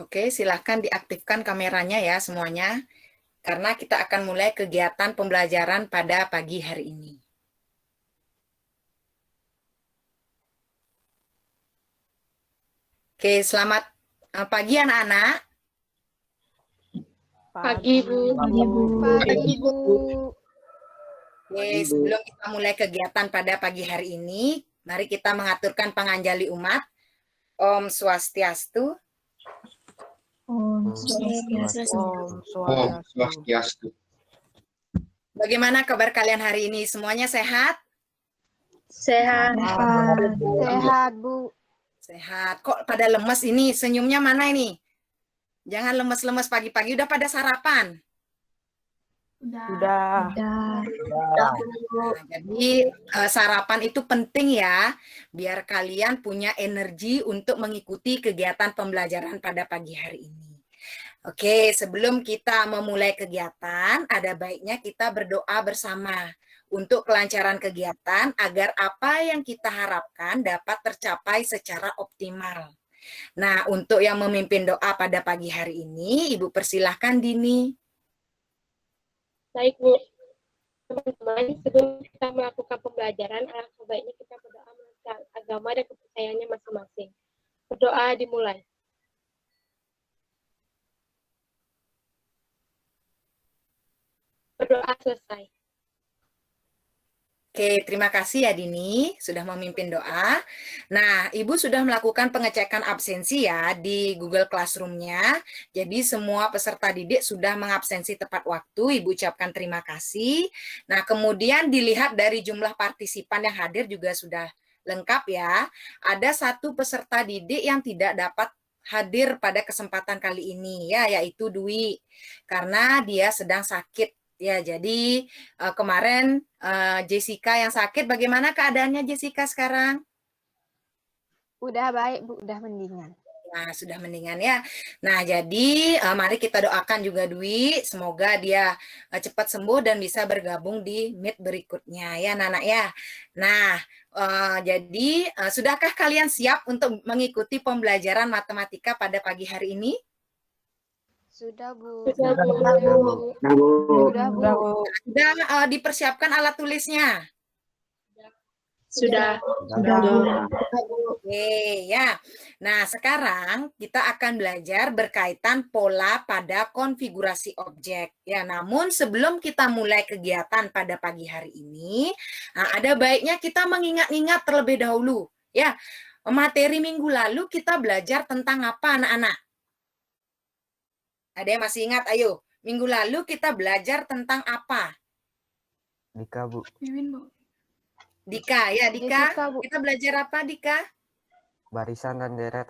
Oke, silahkan diaktifkan kameranya ya semuanya, karena kita akan mulai kegiatan pembelajaran pada pagi hari ini. Oke, selamat pagi anak-anak. Pagi, Bu. Pagi, Bu. Pagi, Bu. Oke, sebelum kita mulai kegiatan pada pagi hari ini, mari kita mengaturkan panganjali umat. Om Swastiastu. Om Swastiastu. Om Swastiastu. Bagaimana kabar kalian hari ini? Semuanya sehat? Sehat. Sehat, Bu. Sehat. Kok pada lemes ini? Senyumnya mana ini? Jangan lemes-lemes pagi-pagi. Udah pada sarapan? Sudah. Nah, jadi sarapan itu penting ya, biar kalian punya energi untuk mengikuti kegiatan pembelajaran pada pagi hari ini. Oke, sebelum kita memulai kegiatan, ada baiknya kita berdoa bersama untuk kelancaran kegiatan agar apa yang kita harapkan dapat tercapai secara optimal. Nah, untuk yang memimpin doa pada pagi hari ini, Ibu persilahkan Dini. Baik, Bu. Teman-teman, sebelum kita melakukan pembelajaran, alangkah baiknya kita berdoa mengenai agama dan kepercayaannya masing-masing. Berdoa dimulai. Berdoa selesai. Oke, terima kasih ya Dini sudah memimpin doa. Nah, Ibu sudah melakukan pengecekan absensi ya di Google Classroom-nya. Jadi semua peserta didik sudah mengabsensi tepat waktu. Ibu ucapkan terima kasih. Nah, kemudian dilihat dari jumlah partisipan yang hadir juga sudah lengkap ya. Ada satu peserta didik yang tidak dapat hadir pada kesempatan kali ini ya, yaitu Dwi. Karena dia sedang sakit. Ya, jadi kemarin Jessica yang sakit, bagaimana keadaannya Jessica sekarang? Udah baik, Bu. Udah mendingan. Nah, sudah mendingan ya. Nah, jadi mari kita doakan juga Dwi, semoga dia cepat sembuh dan bisa bergabung di Meet berikutnya ya, Nana ya. Nah, jadi sudahkah kalian siap untuk mengikuti pembelajaran matematika pada pagi hari ini? Sudah, Bu. Sudah, Bu. Sudah, Bu. Sudah dipersiapkan alat tulisnya? Sudah. Oke, ya. Nah, sekarang kita akan belajar berkaitan pola pada konfigurasi objek. Ya, namun sebelum kita mulai kegiatan pada pagi hari ini, ada baiknya kita mengingat-ingat terlebih dahulu. Ya, materi minggu lalu kita belajar tentang apa, anak-anak? Ada yang masih ingat? Ayo, minggu lalu kita belajar tentang apa? Dika, Bu. Dika, ya Dika. Jessica, Bu. Kita belajar apa, Dika? Barisan dan deret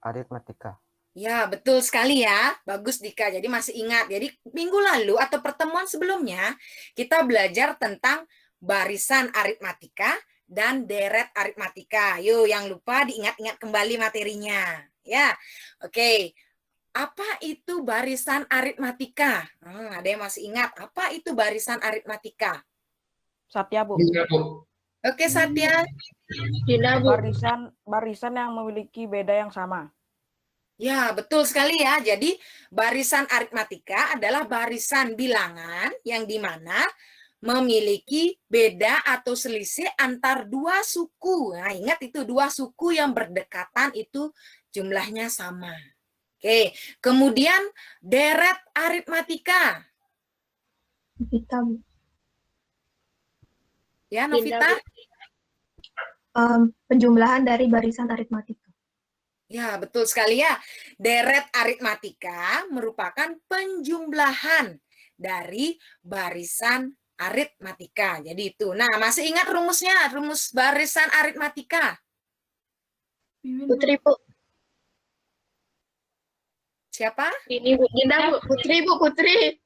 aritmatika. Ya, betul sekali ya. Bagus Dika. Jadi masih ingat. Jadi minggu lalu atau pertemuan sebelumnya kita belajar tentang barisan aritmatika dan deret aritmatika. Yuk, yang lupa diingat-ingat kembali materinya. Ya, oke. Apa itu barisan aritmatika? Ada yang masih ingat? Apa itu barisan aritmatika? Satya, Bu. Oke, Satya. Dina, Bu. Barisan yang memiliki beda yang sama. Ya, betul sekali ya. Jadi, barisan aritmatika adalah barisan bilangan yang dimana memiliki beda atau selisih antar dua suku. Nah, ingat itu dua suku yang berdekatan itu jumlahnya sama. Oke, kemudian deret aritmatika. Novita, Bu. Ya, Novita. Penjumlahan dari barisan aritmatika. Ya, betul sekali ya. Deret aritmatika merupakan penjumlahan dari barisan aritmatika. Jadi itu. Nah, masih ingat rumusnya? Rumus barisan aritmatika? Putri, Bu. Siapa? Ini, Bu. Dina, Bu. Putri, Bu. Putri.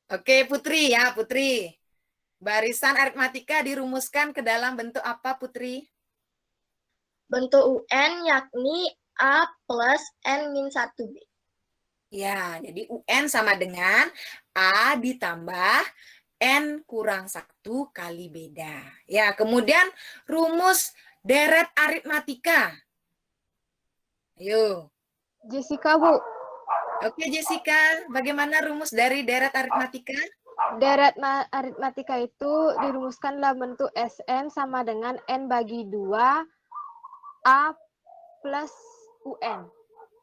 Oke, Putri ya, Putri. Barisan aritmatika dirumuskan ke dalam bentuk apa, Putri? Bentuk UN yakni A plus N-1, B. Ya, jadi UN sama dengan A ditambah N kurang 1 kali beda. Ya, kemudian rumus deret aritmatika. Ayo. Jessica, Bu. Oke, Jessica, bagaimana rumus dari deret aritmatika? Deret aritmatika itu dirumuskan dalam bentuk Sn sama dengan N bagi 2 A plus UN.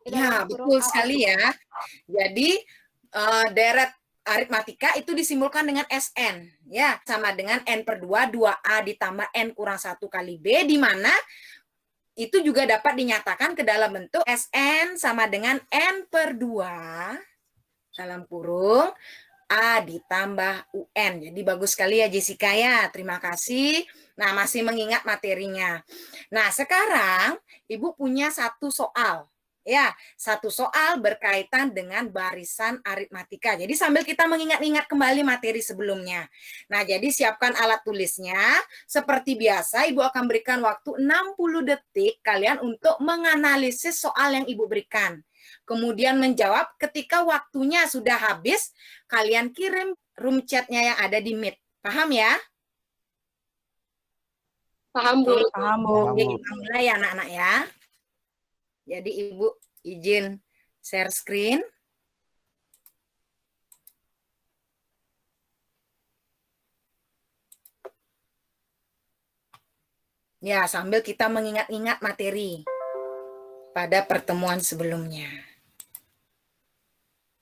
Di Ya, dalam kurung betul A plus sekali UN. ya. Jadi, deret aritmatika itu disimbolkan dengan Sn, ya, sama dengan N per 2, 2A ditambah N kurang 1 kali B, di mana itu juga dapat dinyatakan ke dalam bentuk Sn sama dengan N per 2 dalam kurung A ditambah UN. Jadi bagus sekali ya Jessica ya. Terima kasih. Nah, masih mengingat materinya. Nah, sekarang Ibu punya satu soal. Ya, satu soal berkaitan dengan barisan aritmatika. Jadi sambil kita mengingat-ingat kembali materi sebelumnya. Nah, jadi siapkan alat tulisnya. Seperti biasa, Ibu akan berikan waktu 60 detik kalian untuk menganalisis soal yang Ibu berikan. Kemudian menjawab ketika waktunya sudah habis, kalian kirim room chat-nya yang ada di Meet. Paham ya? Paham, Bu. Paham, Bu. Oke, kita mulai ya anak-anak ya. Jadi Ibu izin share screen. Ya, sambil kita mengingat-ingat materi pada pertemuan sebelumnya.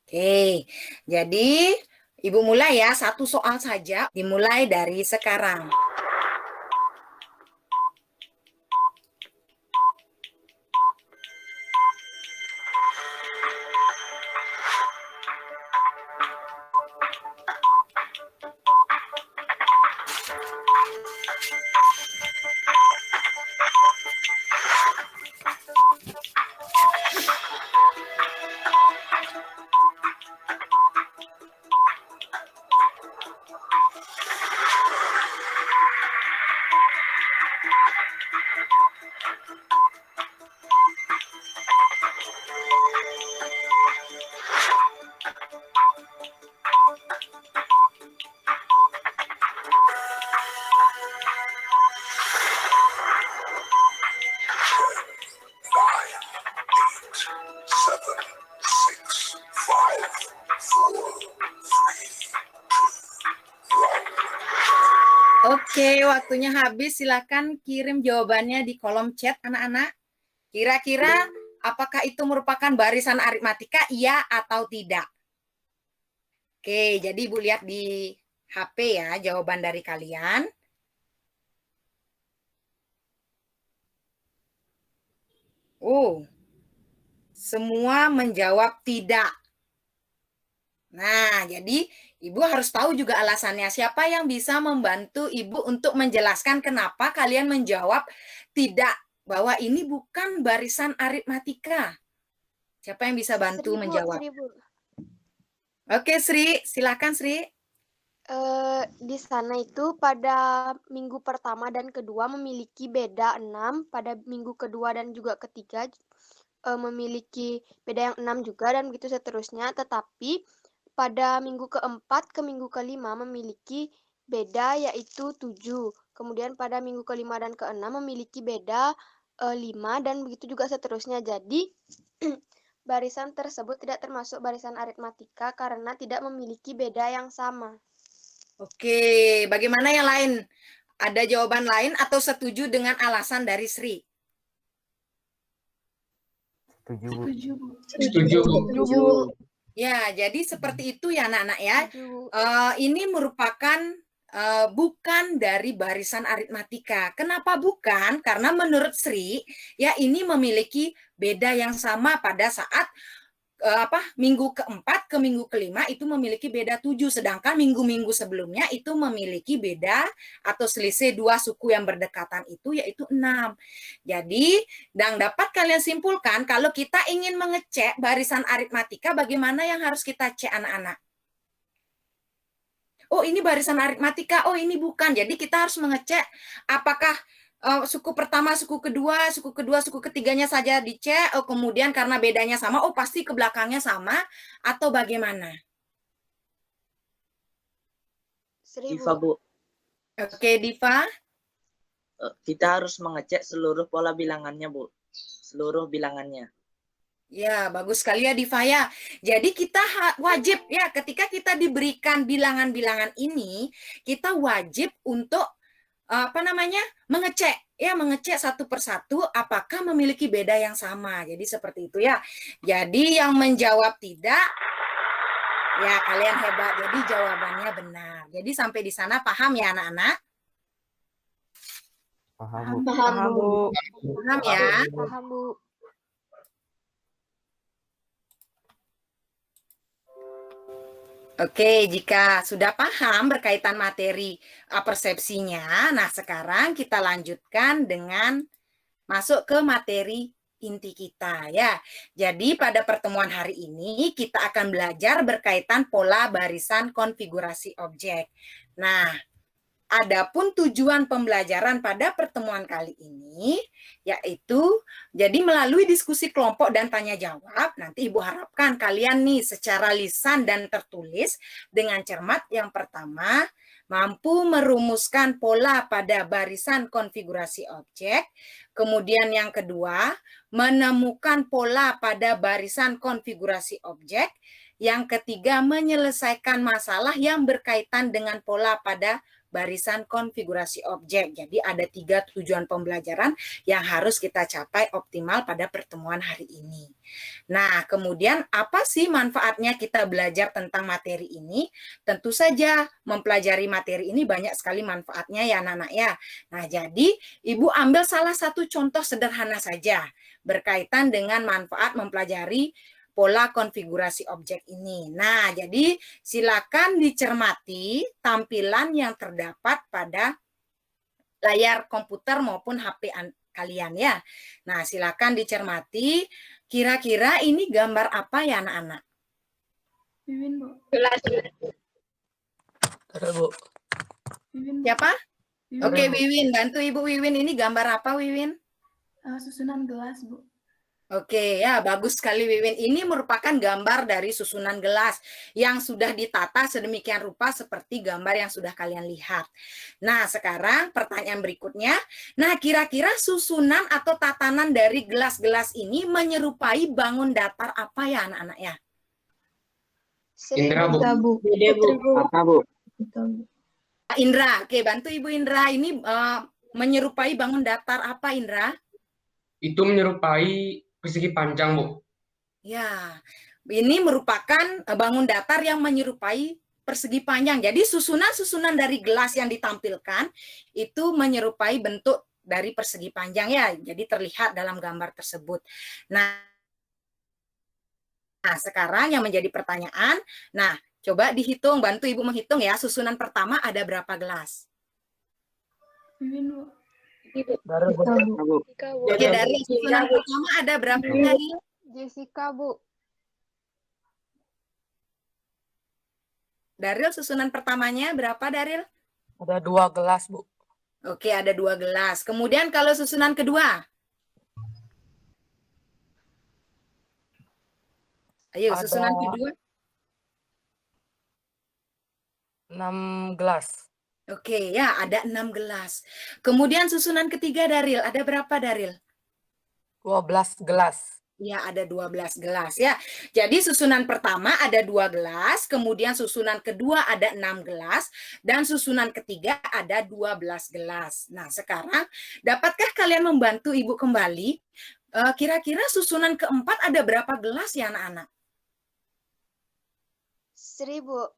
Oke, jadi Ibu mulai ya, satu soal saja, dimulai dari sekarang. Oke, waktunya habis. Silakan kirim jawabannya di kolom chat, anak-anak. Kira-kira apakah itu merupakan barisan aritmatika, iya atau tidak? Oke, jadi Ibu lihat di HP ya jawaban dari kalian. Semua menjawab tidak. Nah, jadi Ibu harus tahu juga alasannya. Siapa yang bisa membantu Ibu untuk menjelaskan kenapa kalian menjawab tidak, bahwa ini bukan barisan aritmatika? Siapa yang bisa bantu menjawab? Oke, Sri. Silakan, Sri. Di sana itu pada minggu pertama dan kedua memiliki beda 6, pada minggu kedua dan juga ketiga memiliki beda yang 6 juga, dan begitu seterusnya. Tetapi pada minggu keempat ke minggu kelima memiliki beda yaitu 7. Kemudian pada minggu kelima dan keenam memiliki beda 5, dan begitu juga seterusnya. Jadi barisan tersebut tidak termasuk barisan aritmatika karena tidak memiliki beda yang sama. Oke, bagaimana yang lain? Ada jawaban lain atau setuju dengan alasan dari Sri? Setuju, Bu. Setuju, Bu. Ya, jadi seperti itu ya anak-anak ya. Setuju. Ini merupakan bukan dari barisan aritmatika. Kenapa bukan? Karena menurut Sri, ya ini memiliki beda yang sama pada saat minggu keempat ke minggu kelima itu memiliki beda 7, sedangkan minggu-minggu sebelumnya itu memiliki beda atau selisih 2 suku yang berdekatan itu yaitu 6. Jadi, dan dapat kalian simpulkan kalau kita ingin mengecek barisan aritmatika, bagaimana yang harus kita cek anak-anak? Oh, ini barisan aritmatika, oh ini bukan. Jadi kita harus mengecek apakah suku pertama, suku kedua, suku ketiganya saja dicek, kemudian karena bedanya sama, oh pasti ke belakangnya sama, atau bagaimana? Diva, Bu. Oke, Diva. Kita harus mengecek seluruh pola bilangannya, Bu. Seluruh bilangannya. Ya, bagus sekali ya Divaya. Jadi kita wajib ya ketika kita diberikan bilangan-bilangan ini, kita wajib untuk mengecek satu persatu apakah memiliki beda yang sama. Jadi seperti itu ya. Jadi yang menjawab tidak, ya kalian hebat. Jadi jawabannya benar. Jadi sampai di sana paham ya anak-anak? Paham, Bu. Paham, Bu. Paham ya? Paham, Bu. Oke, jika sudah paham berkaitan materi persepsinya, nah sekarang kita lanjutkan dengan masuk ke materi inti kita ya. Jadi pada pertemuan hari ini kita akan belajar berkaitan pola barisan konfigurasi objek. Nah, adapun tujuan pembelajaran pada pertemuan kali ini yaitu jadi melalui diskusi kelompok dan tanya jawab, nanti Ibu harapkan kalian nih secara lisan dan tertulis dengan cermat. Yang pertama, mampu merumuskan pola pada barisan konfigurasi objek. Kemudian yang kedua, menemukan pola pada barisan konfigurasi objek. Yang ketiga, menyelesaikan masalah yang berkaitan dengan pola pada barisan konfigurasi objek. Jadi ada 3 tujuan pembelajaran yang harus kita capai optimal pada pertemuan hari ini. Nah, kemudian apa sih manfaatnya kita belajar tentang materi ini? Tentu saja mempelajari materi ini banyak sekali manfaatnya ya anak-anak ya. Nah, jadi Ibu ambil salah satu contoh sederhana saja berkaitan dengan manfaat mempelajari pola konfigurasi objek ini. Nah, jadi silakan dicermati tampilan yang terdapat pada layar komputer maupun HP kalian ya. Nah, silakan dicermati. Kira-kira ini gambar apa ya anak-anak? Wiwin, Bu. Gelas. Ada, Bu. Wiwin, Bu. Siapa? Wiwin, Oke, Bu. Wiwin. Bantu Ibu Wiwin. Ini gambar apa, Wiwin? Susunan gelas, Bu. Oke, ya bagus sekali Wiwin. Ini merupakan gambar dari susunan gelas yang sudah ditata sedemikian rupa seperti gambar yang sudah kalian lihat. Nah, sekarang pertanyaan berikutnya. Nah, kira-kira susunan atau tatanan dari gelas-gelas ini menyerupai bangun datar apa ya anak-anak ya? Indra, Bu. Kita, Bu. Dede, Bu. Kakak, Bu. Kita, Bu. Indra, oke bantu Ibu Indra. Ini menyerupai bangun datar apa Indra? Itu menyerupai persegi panjang, Bu. Ya, ini merupakan bangun datar yang menyerupai persegi panjang. Jadi susunan-susunan dari gelas yang ditampilkan itu menyerupai bentuk dari persegi panjang ya. Jadi terlihat dalam gambar tersebut. Nah, sekarang yang menjadi pertanyaan, nah coba dihitung, bantu Ibu menghitung ya. Susunan pertama ada berapa gelas? Wiwin, Bu. Ibu. Dari, Bu. Kita, Bu. Kakak, Bu. Ika, Bu. Oke, dari susunan pertama ada berapa dari? Jessica, Bu. Daril, susunan pertamanya berapa Daril? Ada 2 gelas, Bu. Oke, ada 2 gelas. Kemudian kalau susunan kedua? Ayo, Ada susunan kedua. 6 gelas. Oke, ya ada 6 gelas. Kemudian susunan ketiga Daril, ada berapa Daril? 12 gelas. Ya, ada 12 gelas ya. Jadi susunan pertama ada 2 gelas, kemudian susunan kedua ada 6 gelas, dan susunan ketiga ada 12 gelas. Nah, sekarang dapatkah kalian membantu Ibu kembali? Kira-kira susunan keempat ada berapa gelas ya anak-anak? 1000.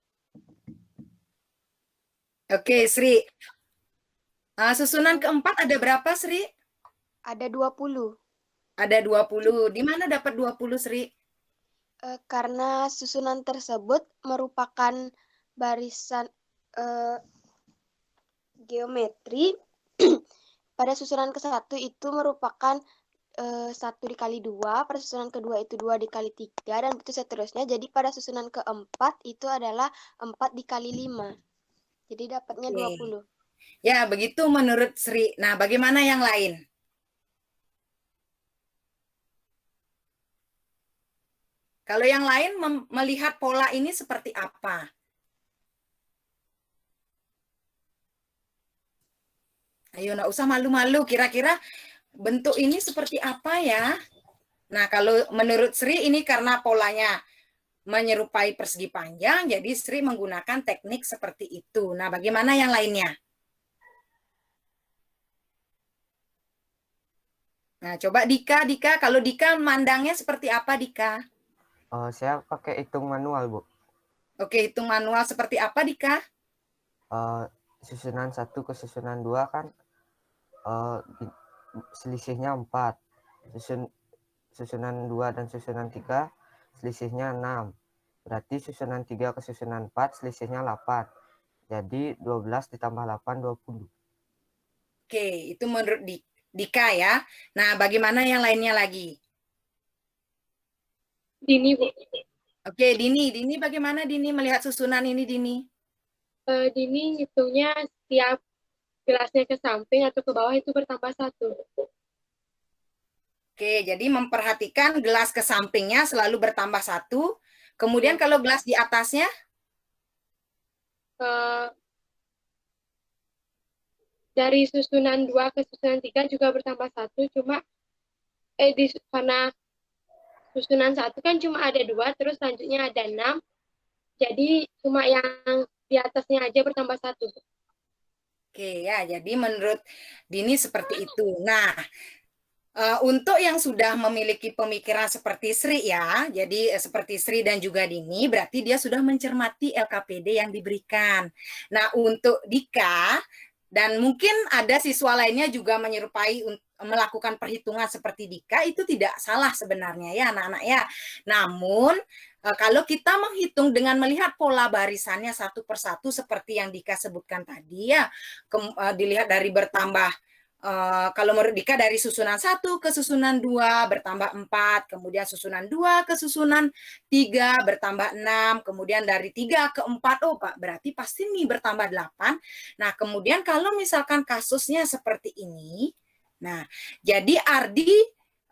Oke, Sri. Susunan keempat ada berapa, Sri? Ada 20. Ada 20. Di mana dapat 20, Sri? Karena susunan tersebut merupakan barisan geometri. Pada susunan ke-1 itu merupakan 1 dikali 2, pada susunan kedua itu 2 dikali 3, dan begitu seterusnya. Jadi pada susunan keempat itu adalah 4 dikali 5. Jadi dapatnya Oke. 20. Ya, begitu menurut Sri. Nah, bagaimana yang lain? Kalau yang lain melihat pola ini seperti apa? Ayo, nggak usah malu-malu. Kira-kira bentuk ini seperti apa ya? Nah, kalau menurut Sri ini karena polanya menyerupai persegi panjang, jadi Sri menggunakan teknik seperti itu. Nah, bagaimana yang lainnya? Nah, coba Dika, kalau Dika mandangnya seperti apa, Dika? Saya pakai hitung manual, Bu. Oke, hitung manual seperti apa, Dika? Susunan 1 ke susunan 2 kan selisihnya 4. Susunan 2 dan susunan 3 selisihnya 6. Berarti susunan 3 ke susunan 4 selisihnya 8. Jadi 12 ditambah 8, 20. Oke, itu menurut Dika ya. Nah, bagaimana yang lainnya lagi? Dini, Bu. Oke, Dini bagaimana Dini melihat susunan ini, Dini? Dini ngitungnya setiap gelasnya ke samping atau ke bawah itu bertambah 1. Oke, jadi memperhatikan gelas ke sampingnya selalu bertambah 1. Kemudian kalau gelas di atasnya? Dari susunan 2 ke susunan 3 juga bertambah 1, cuma karena susunan 1 kan cuma ada 2, terus selanjutnya ada 6, jadi cuma yang di atasnya aja bertambah 1. Oke ya, jadi menurut Dini seperti itu. Nah, untuk yang sudah memiliki pemikiran seperti Sri ya, jadi seperti Sri dan juga Dini, berarti dia sudah mencermati LKPD yang diberikan. Nah, untuk Dika, dan mungkin ada siswa lainnya juga menyerupai melakukan perhitungan seperti Dika, itu tidak salah sebenarnya ya anak-anak ya. Namun, kalau kita menghitung dengan melihat pola barisannya satu persatu seperti yang Dika sebutkan tadi ya, dilihat dari bertambah, kalau menurut Dika dari susunan 1 ke susunan 2 bertambah 4, kemudian susunan 2 ke susunan 3 bertambah 6, kemudian dari 3 ke 4, oh Pak, berarti pasti nih bertambah 8. Nah, kemudian kalau misalkan kasusnya seperti ini, nah, jadi Ardi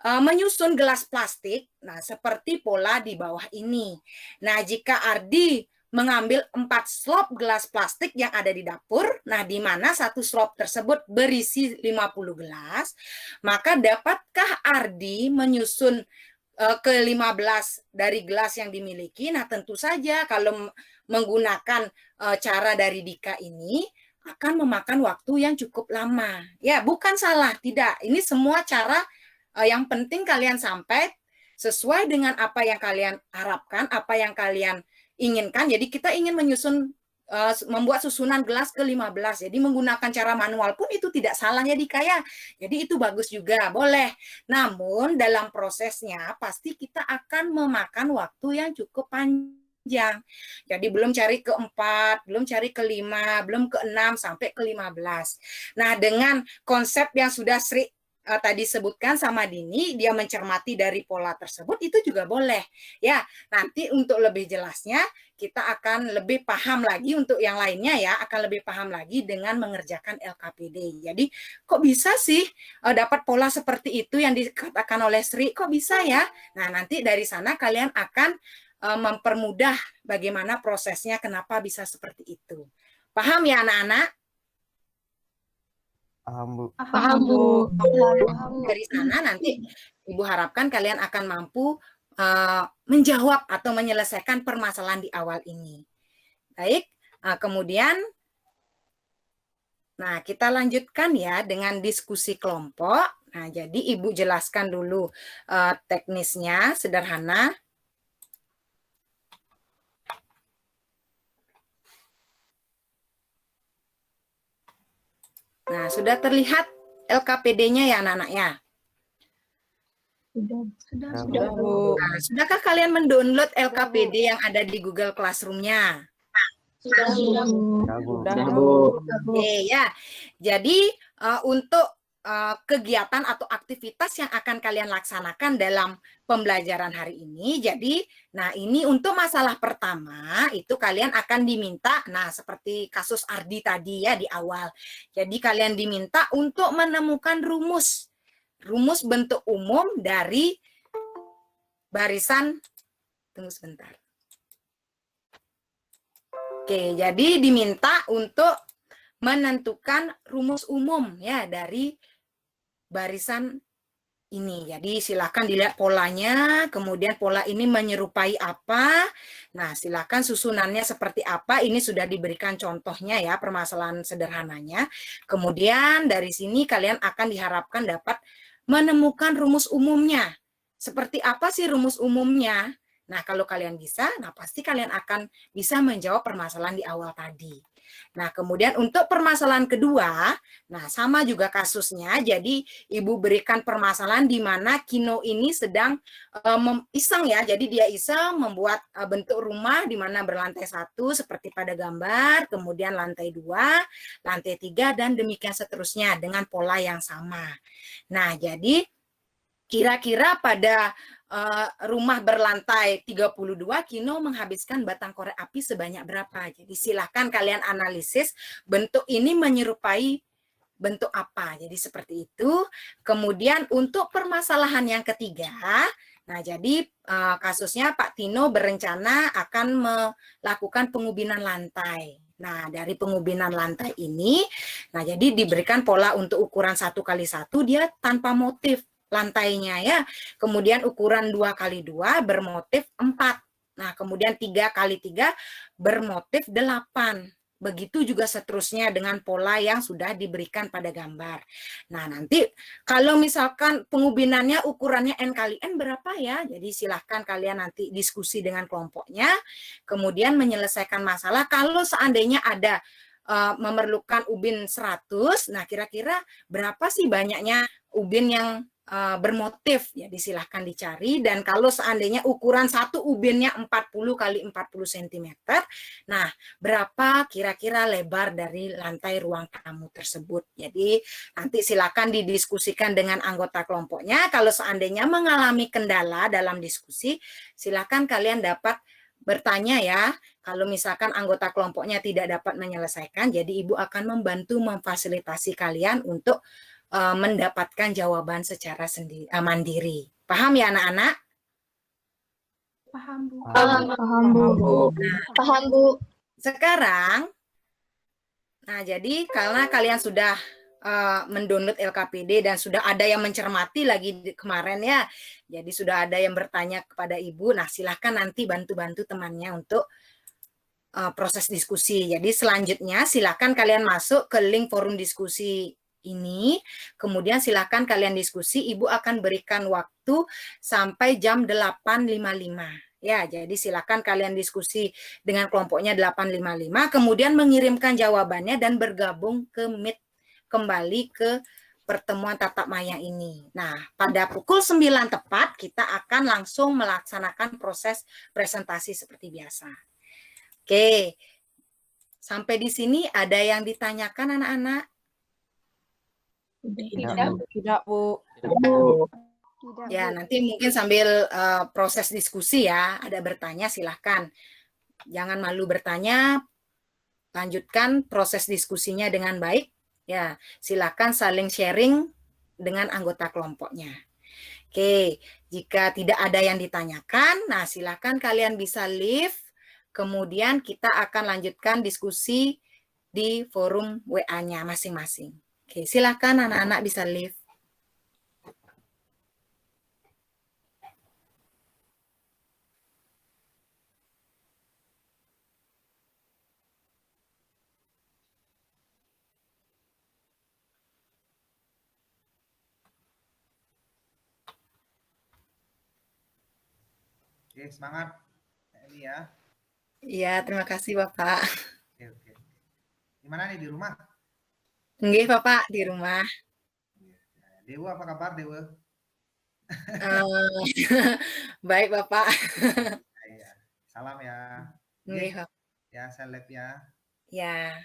menyusun gelas plastik, nah seperti pola di bawah ini. Nah, jika Ardi mengambil 4 slop gelas plastik yang ada di dapur, nah di mana satu slop tersebut berisi 50 gelas, maka dapatkah Ardi menyusun ke 15 dari gelas yang dimiliki? Nah, tentu saja kalau menggunakan cara dari Dika ini, akan memakan waktu yang cukup lama. Ya, bukan salah, tidak. Ini semua cara yang penting kalian sampai sesuai dengan apa yang kalian harapkan, apa yang kalian inginkan. Jadi kita ingin menyusun, membuat susunan gelas ke 15. Jadi menggunakan cara manual pun itu tidak salah ya Dika ya. Jadi itu bagus juga, boleh. Namun dalam prosesnya pasti kita akan memakan waktu yang cukup panjang. Jadi belum cari ke 4, belum cari ke 5, belum ke 6, sampai ke 15. Nah, dengan konsep yang sudah Sri tadi sebutkan sama Dini, dia mencermati dari pola tersebut, itu juga boleh. Ya, nanti untuk lebih jelasnya, kita akan lebih paham lagi untuk yang lainnya ya, akan lebih paham lagi dengan mengerjakan LKPD. Jadi, kok bisa sih dapat pola seperti itu yang dikatakan oleh Sri, kok bisa ya? Nah, nanti dari sana kalian akan mempermudah bagaimana prosesnya, kenapa bisa seperti itu. Paham ya anak-anak? Paham, Bu. Paham, Bu. Dari sana nanti Ibu harapkan kalian akan mampu menjawab atau menyelesaikan permasalahan di awal ini. Baik, kemudian nah kita lanjutkan ya dengan diskusi kelompok. Nah, jadi Ibu jelaskan dulu teknisnya sederhana. Nah, sudah terlihat LKPD-nya ya anak-anak ya? Sudah, Bu. Nah, sudahkah kalian mendownload LKPD yang ada di Google Classroom-nya? Sudah, Bu. Sudah, Bu. Oke ya. Jadi untuk kegiatan atau aktivitas yang akan kalian laksanakan dalam pembelajaran hari ini. Jadi, nah ini untuk masalah pertama itu kalian akan diminta, nah seperti kasus Ardi tadi ya di awal. Jadi kalian diminta untuk menemukan rumus bentuk umum dari barisan, tunggu sebentar. Oke, jadi diminta untuk menentukan rumus umum ya dari barisan ini. Jadi silakan dilihat polanya, kemudian pola ini menyerupai apa. Nah, silakan susunannya seperti apa. Ini sudah diberikan contohnya ya, permasalahan sederhananya. Kemudian dari sini kalian akan diharapkan dapat menemukan rumus umumnya. Seperti apa sih rumus umumnya? Nah, kalau kalian bisa, nah pasti kalian akan bisa menjawab permasalahan di awal tadi. Nah, kemudian untuk permasalahan kedua, nah sama juga kasusnya. Jadi Ibu berikan permasalahan di mana Kino ini sedang iseng ya. Jadi dia iseng membuat bentuk rumah di mana berlantai 1 seperti pada gambar, kemudian lantai 2, lantai 3 dan demikian seterusnya dengan pola yang sama. Nah, jadi kira-kira pada rumah berlantai 32, Kino menghabiskan batang korek api sebanyak berapa? Jadi silahkan kalian analisis bentuk ini menyerupai bentuk apa. Jadi seperti itu. Kemudian untuk permasalahan yang ketiga, nah jadi kasusnya Pak Tino berencana akan melakukan pengubinan lantai. Nah, dari pengubinan lantai ini, nah jadi diberikan pola untuk ukuran 1x1 dia tanpa motif lantainya ya. Kemudian ukuran 2x2 bermotif 4. Nah, kemudian 3x3 bermotif 8. Begitu juga seterusnya dengan pola yang sudah diberikan pada gambar. Nah, nanti kalau misalkan pengubinannya ukurannya N kali N berapa ya? Jadi silahkan kalian nanti diskusi dengan kelompoknya, kemudian menyelesaikan masalah. Kalau seandainya ada memerlukan ubin 100, nah kira-kira berapa sih banyaknya ubin yang bermotif ya, disilahkan dicari. Dan kalau seandainya ukuran satu ubinnya 40 kali 40 cm, nah berapa kira-kira lebar dari lantai ruang tamu tersebut. Jadi nanti silakan didiskusikan dengan anggota kelompoknya. Kalau seandainya mengalami kendala dalam diskusi, silakan kalian dapat bertanya ya. Kalau misalkan anggota kelompoknya tidak dapat menyelesaikan, jadi Ibu akan membantu memfasilitasi kalian untuk mendapatkan jawaban secara mandiri. Paham ya anak-anak? Paham, Bu. Paham, Bu. Paham, Bu. Sekarang, nah jadi karena kalian sudah mendownload LKPD dan sudah ada yang mencermati lagi kemarin ya, jadi sudah ada yang bertanya kepada Ibu, nah silahkan nanti bantu-bantu temannya untuk proses diskusi. Jadi selanjutnya silahkan kalian masuk ke link forum diskusi ini, kemudian silakan kalian diskusi. Ibu akan berikan waktu sampai jam 8.55. Ya, jadi silakan kalian diskusi dengan kelompoknya 8.55, kemudian mengirimkan jawabannya dan bergabung ke Meet kembali ke pertemuan tatap maya ini. Nah, pada pukul 9 tepat kita akan langsung melaksanakan proses presentasi seperti biasa. Oke. Sampai di sini ada yang ditanyakan anak-anak? Tidak, Bu. Tidak, Ya, Bu. nanti mungkin sambil proses diskusi ya, ada bertanya silahkan. Jangan malu bertanya, lanjutkan proses diskusinya dengan baik. Ya, silahkan saling sharing dengan anggota kelompoknya. Oke, jika tidak ada yang ditanyakan, nah silahkan kalian bisa leave, kemudian kita akan lanjutkan diskusi di forum WA-nya masing-masing. Oke, silakan anak-anak bisa leave. Oke, semangat ini ya. Iya, terima kasih Bapak. Oke. Gimana nih di rumah? Nggih, Bapak, di rumah. Dewa, apa kabar Dewa? Baik, Bapak. Iya. Salam ya. Nggih, Bapak. Ya, saya live ya. Ya.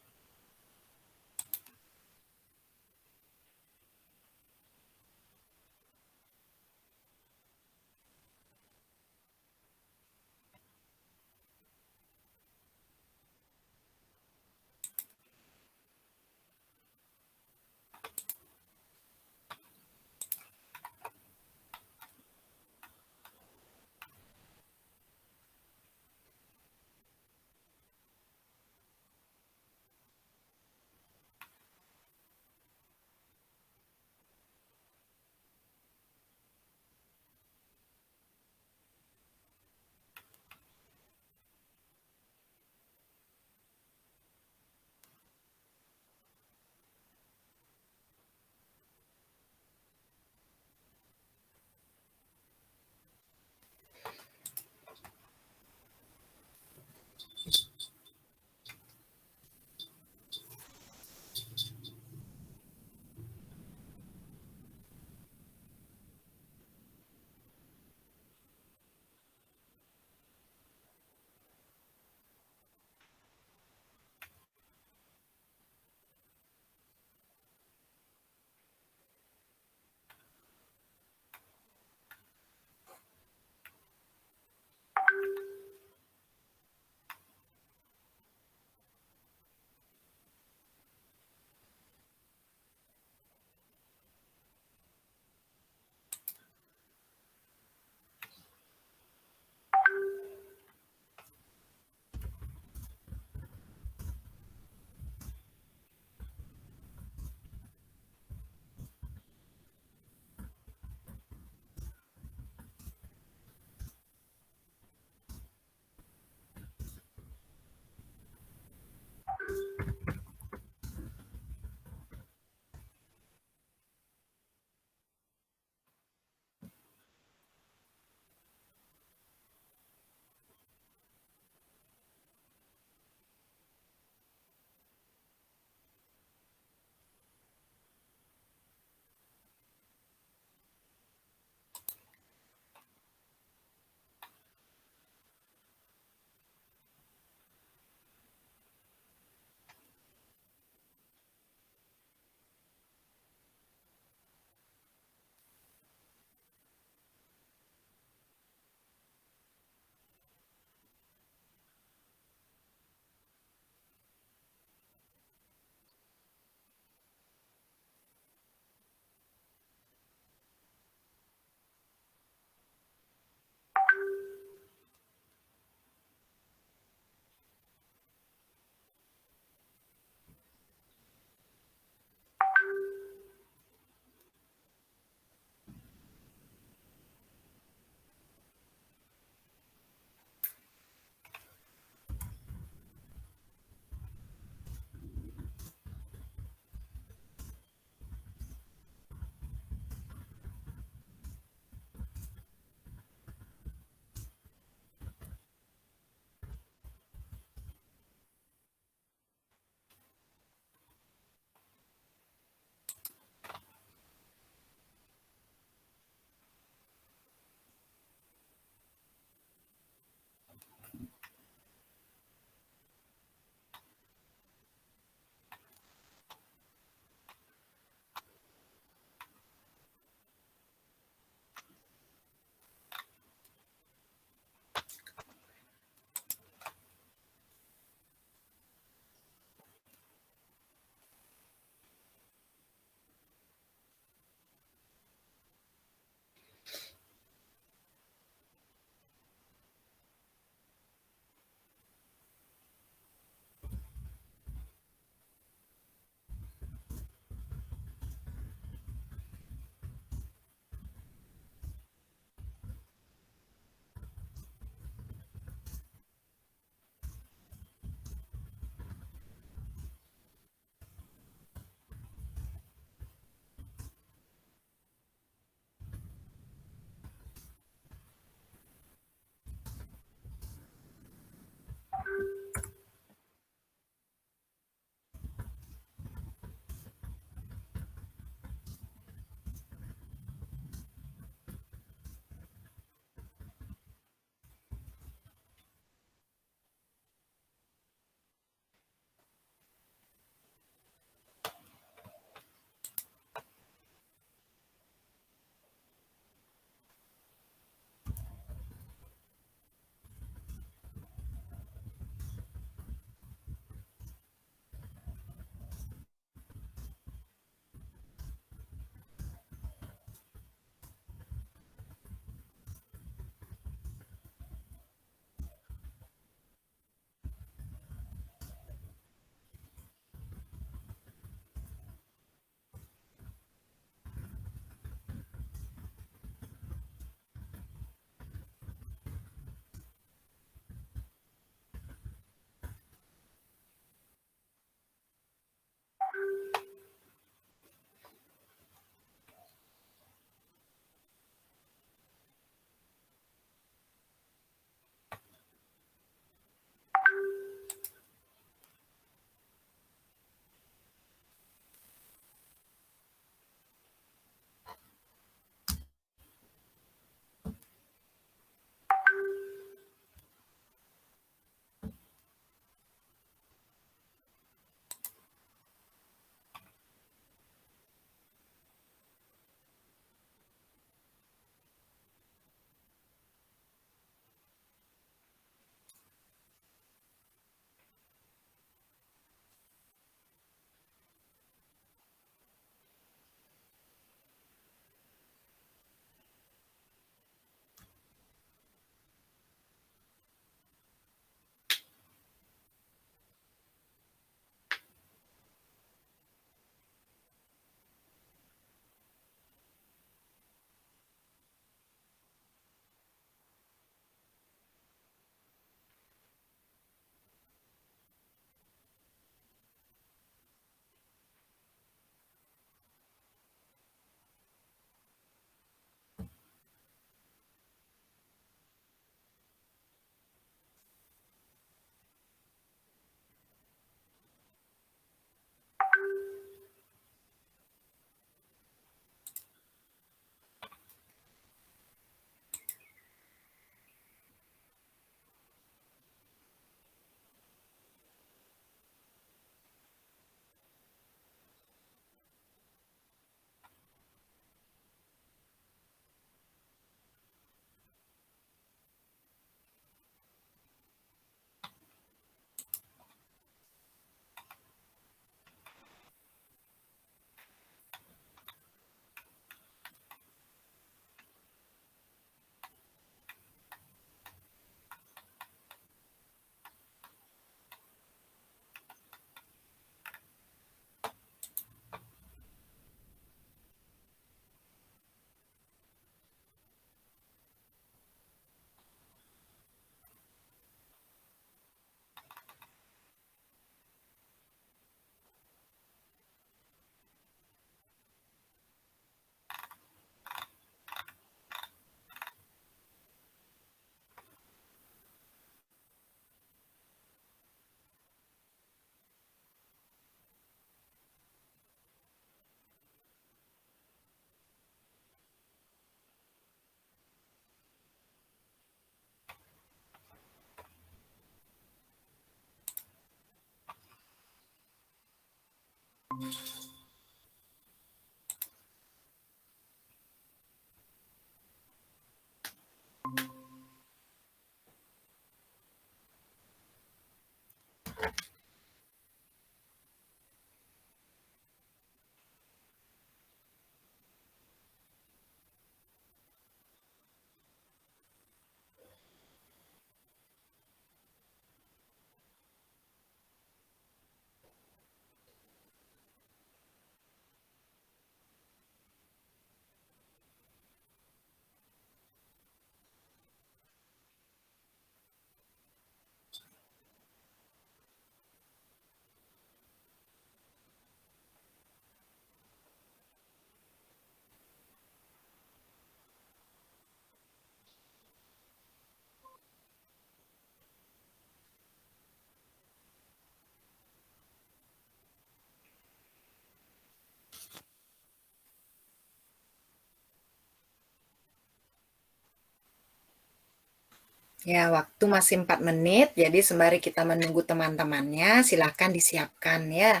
Ya, waktu masih 4 menit, jadi sembari kita menunggu teman-temannya, silakan disiapkan ya.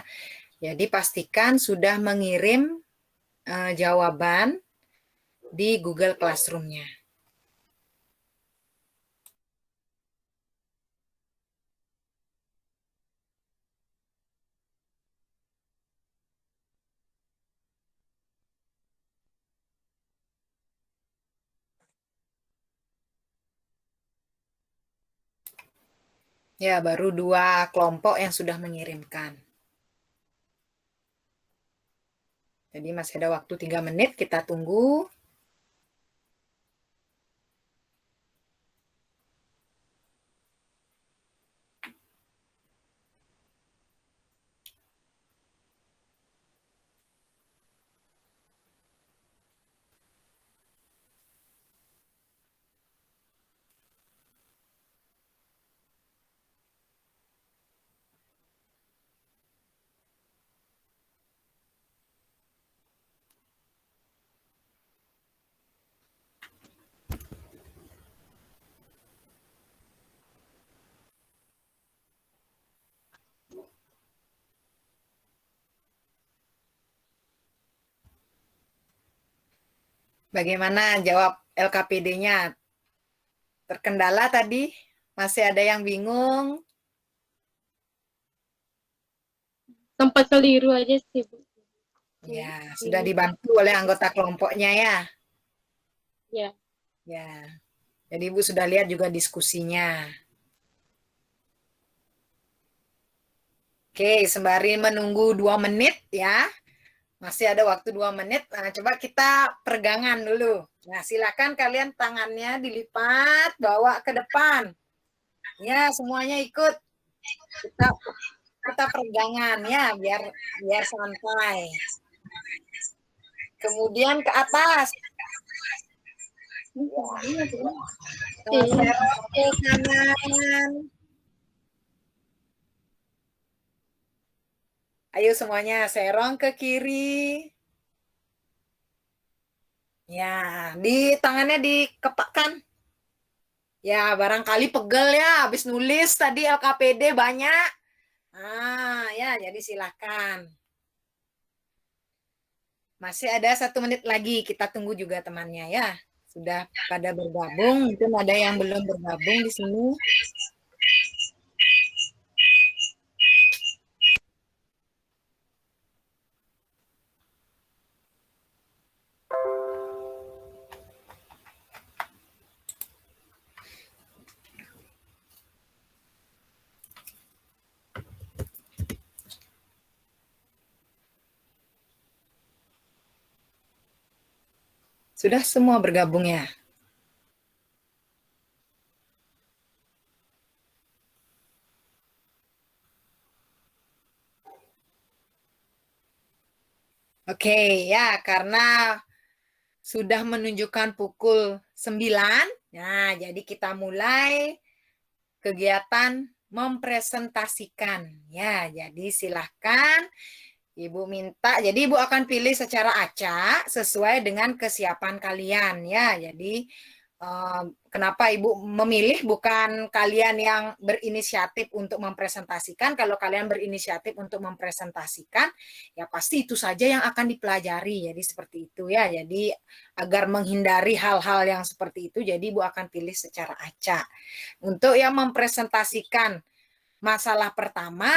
Jadi pastikan sudah mengirim jawaban di Google Classroom-nya. Ya, baru 2 kelompok yang sudah mengirimkan. Jadi masih ada waktu 3 menit, kita tunggu. Bagaimana jawab LKPD-nya? Terkendala tadi? Masih ada yang bingung? Sempat keliru aja sih, Bu. Ya, sudah dibantu oleh anggota kelompoknya ya? Ya. Ya. Jadi Ibu sudah lihat juga diskusinya. Oke, sembari menunggu 2 menit ya. Masih ada waktu 2 menit. Nah, coba kita peregangan dulu. Nah, silakan kalian tangannya dilipat, bawa ke depan. Ya, semuanya ikut. Kita peregangan ya, biar santai. Kemudian ke atas. Serong ke kanan. Ayo semuanya, serong ke kiri. Ya, di tangannya dikepakkan. Ya, barangkali pegel ya, habis nulis tadi LKPD banyak. Ya, jadi silakan. Masih ada 1 menit lagi, kita tunggu juga temannya ya. Sudah pada bergabung, mungkin ada yang belum bergabung di sini. Sudah semua bergabung ya? Oke, ya karena sudah menunjukkan pukul 9, nah jadi kita mulai kegiatan mempresentasikan. Ya, jadi silahkan Ibu minta, jadi Ibu akan pilih secara acak sesuai dengan kesiapan kalian ya. Jadi Kenapa Ibu memilih bukan kalian yang berinisiatif untuk mempresentasikan? Kalau kalian berinisiatif untuk mempresentasikan, ya pasti itu saja yang akan dipelajari. Jadi seperti itu ya. Jadi agar menghindari hal-hal yang seperti itu, jadi Ibu akan pilih secara acak. Untuk yang mempresentasikan masalah pertama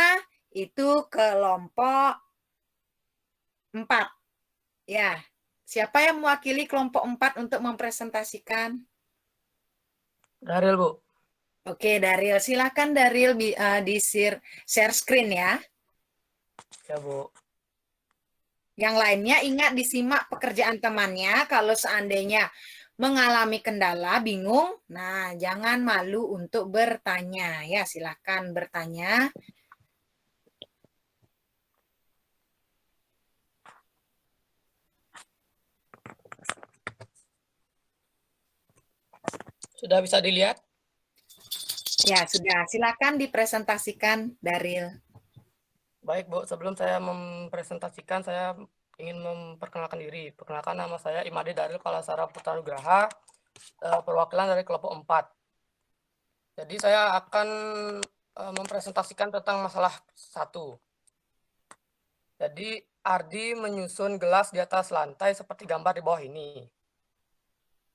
itu kelompok 4. Ya. Siapa yang mewakili kelompok 4 untuk mempresentasikan? Daril, Bu. Oke, Daril. Silakan Daril di share screen ya. Ya, Bu. Yang lainnya ingat disimak pekerjaan temannya. Kalau seandainya mengalami kendala, bingung, nah jangan malu untuk bertanya. Ya, silakan bertanya. Sudah bisa dilihat? Ya, sudah. Silakan dipresentasikan, Daril. Baik, Bu. Sebelum saya mempresentasikan, saya ingin memperkenalkan diri. Perkenalkan, nama saya Imade Daril Kalasara Putra Nugraha, perwakilan dari kelompok 4. Jadi saya akan mempresentasikan tentang masalah 1. Jadi Ardi menyusun gelas di atas lantai seperti gambar di bawah ini.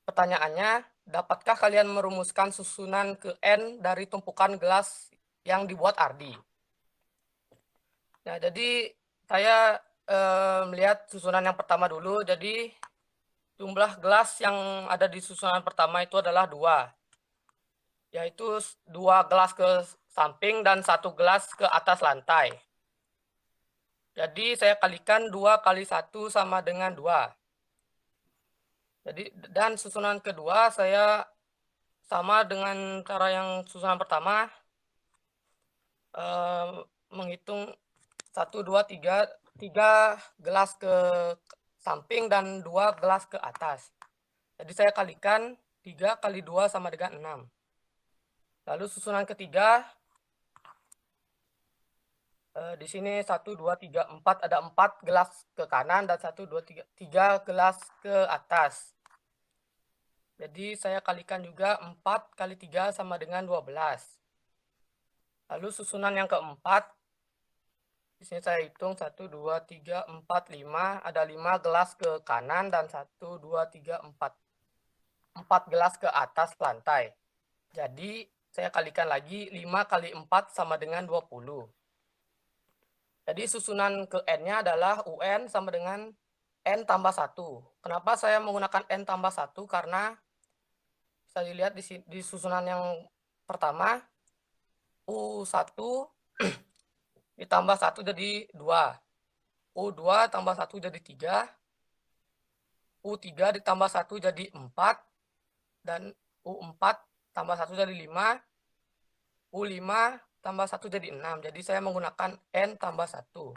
Pertanyaannya, dapatkah kalian merumuskan susunan ke N dari tumpukan gelas yang dibuat Ardi? Nah, jadi saya melihat susunan yang pertama dulu. Jadi jumlah gelas yang ada di susunan pertama itu adalah 2. Yaitu 2 gelas ke samping dan 1 gelas ke atas lantai. Jadi saya kalikan 2 kali 1 sama dengan 2. Jadi, dan susunan kedua saya sama dengan cara yang susunan pertama, menghitung 1, 2, 3 gelas ke samping dan 2 gelas ke atas. Jadi saya kalikan 3 kali 2 sama dengan 6. Lalu susunan ketiga, di sini 1, 2, 3, 4, ada 4 gelas ke kanan dan 1, 2, 3 gelas ke atas. Jadi saya kalikan juga 4 kali 3 sama dengan 12. Lalu susunan yang keempat, di sini saya hitung 1, 2, 3, 4, 5. Ada 5 gelas ke kanan dan 1, 2, 3, 4. 4 gelas ke atas lantai. Jadi saya kalikan lagi 5 kali 4 sama dengan 20. Jadi susunan ke N-nya adalah UN sama dengan N tambah 1. Kenapa saya menggunakan N tambah 1? Karena bisa dilihat di susunan yang pertama, U1 ditambah 1 jadi 2. U2 tambah 1 jadi 3. U3 ditambah 1 jadi 4. Dan U4 tambah 1 jadi 5. U5 tambah 1 jadi 6. Jadi saya menggunakan N tambah 1.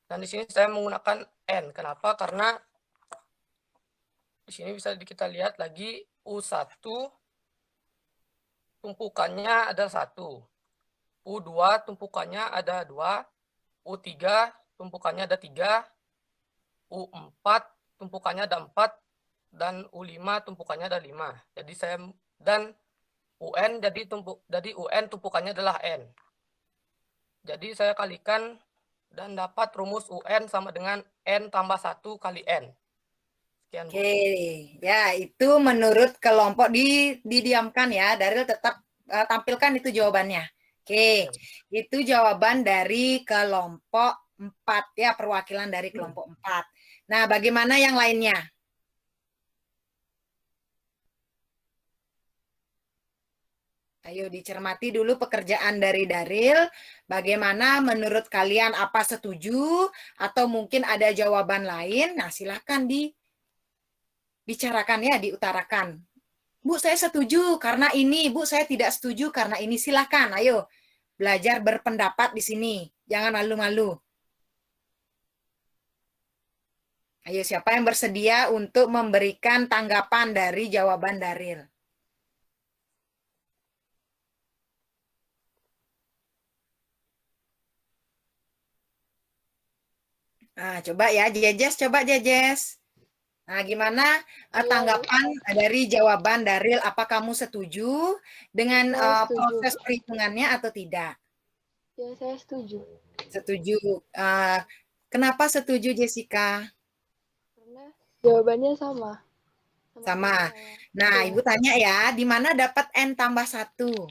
Dan di sini saya menggunakan N. Kenapa? Karena di sini bisa kita lihat lagi U1 tumpukannya ada 1. U2 tumpukannya ada 2. U3 tumpukannya ada 3. U4 tumpukannya ada 4. Dan U5 tumpukannya ada 5. Jadi saya dan UN jadi UN tumpukannya adalah N. Jadi saya kalikan dan dapat rumus UN sama dengan N tambah 1 kali N. Sekian, Bu. Oke, ya itu menurut kelompok didiamkan ya. Daril tetap tampilkan itu jawabannya. Oke, itu jawaban dari kelompok 4 ya, perwakilan dari kelompok 4. Nah, bagaimana yang lainnya? Ayo dicermati dulu pekerjaan dari Daril. Bagaimana menurut kalian, apa setuju atau mungkin ada jawaban lain? Nah, silakan dibicarakan ya, diutarakan. Bu, saya setuju karena ini. Bu, saya tidak setuju karena ini. Silakan, ayo belajar berpendapat di sini. Jangan malu-malu. Ayo, siapa yang bersedia untuk memberikan tanggapan dari jawaban Daril? Nah, coba ya, Jejes, coba Jejes. Nah, gimana Iya, Bu. tanggapan dari jawaban Daril? Apa kamu setuju dengan Saya setuju. proses perhitungannya atau tidak? Ya, saya setuju. Setuju. Kenapa setuju, Jessica? Karena jawabannya sama. Sama. kayak Nah, saya. Ibu tanya ya, di mana dapat N tambah 1?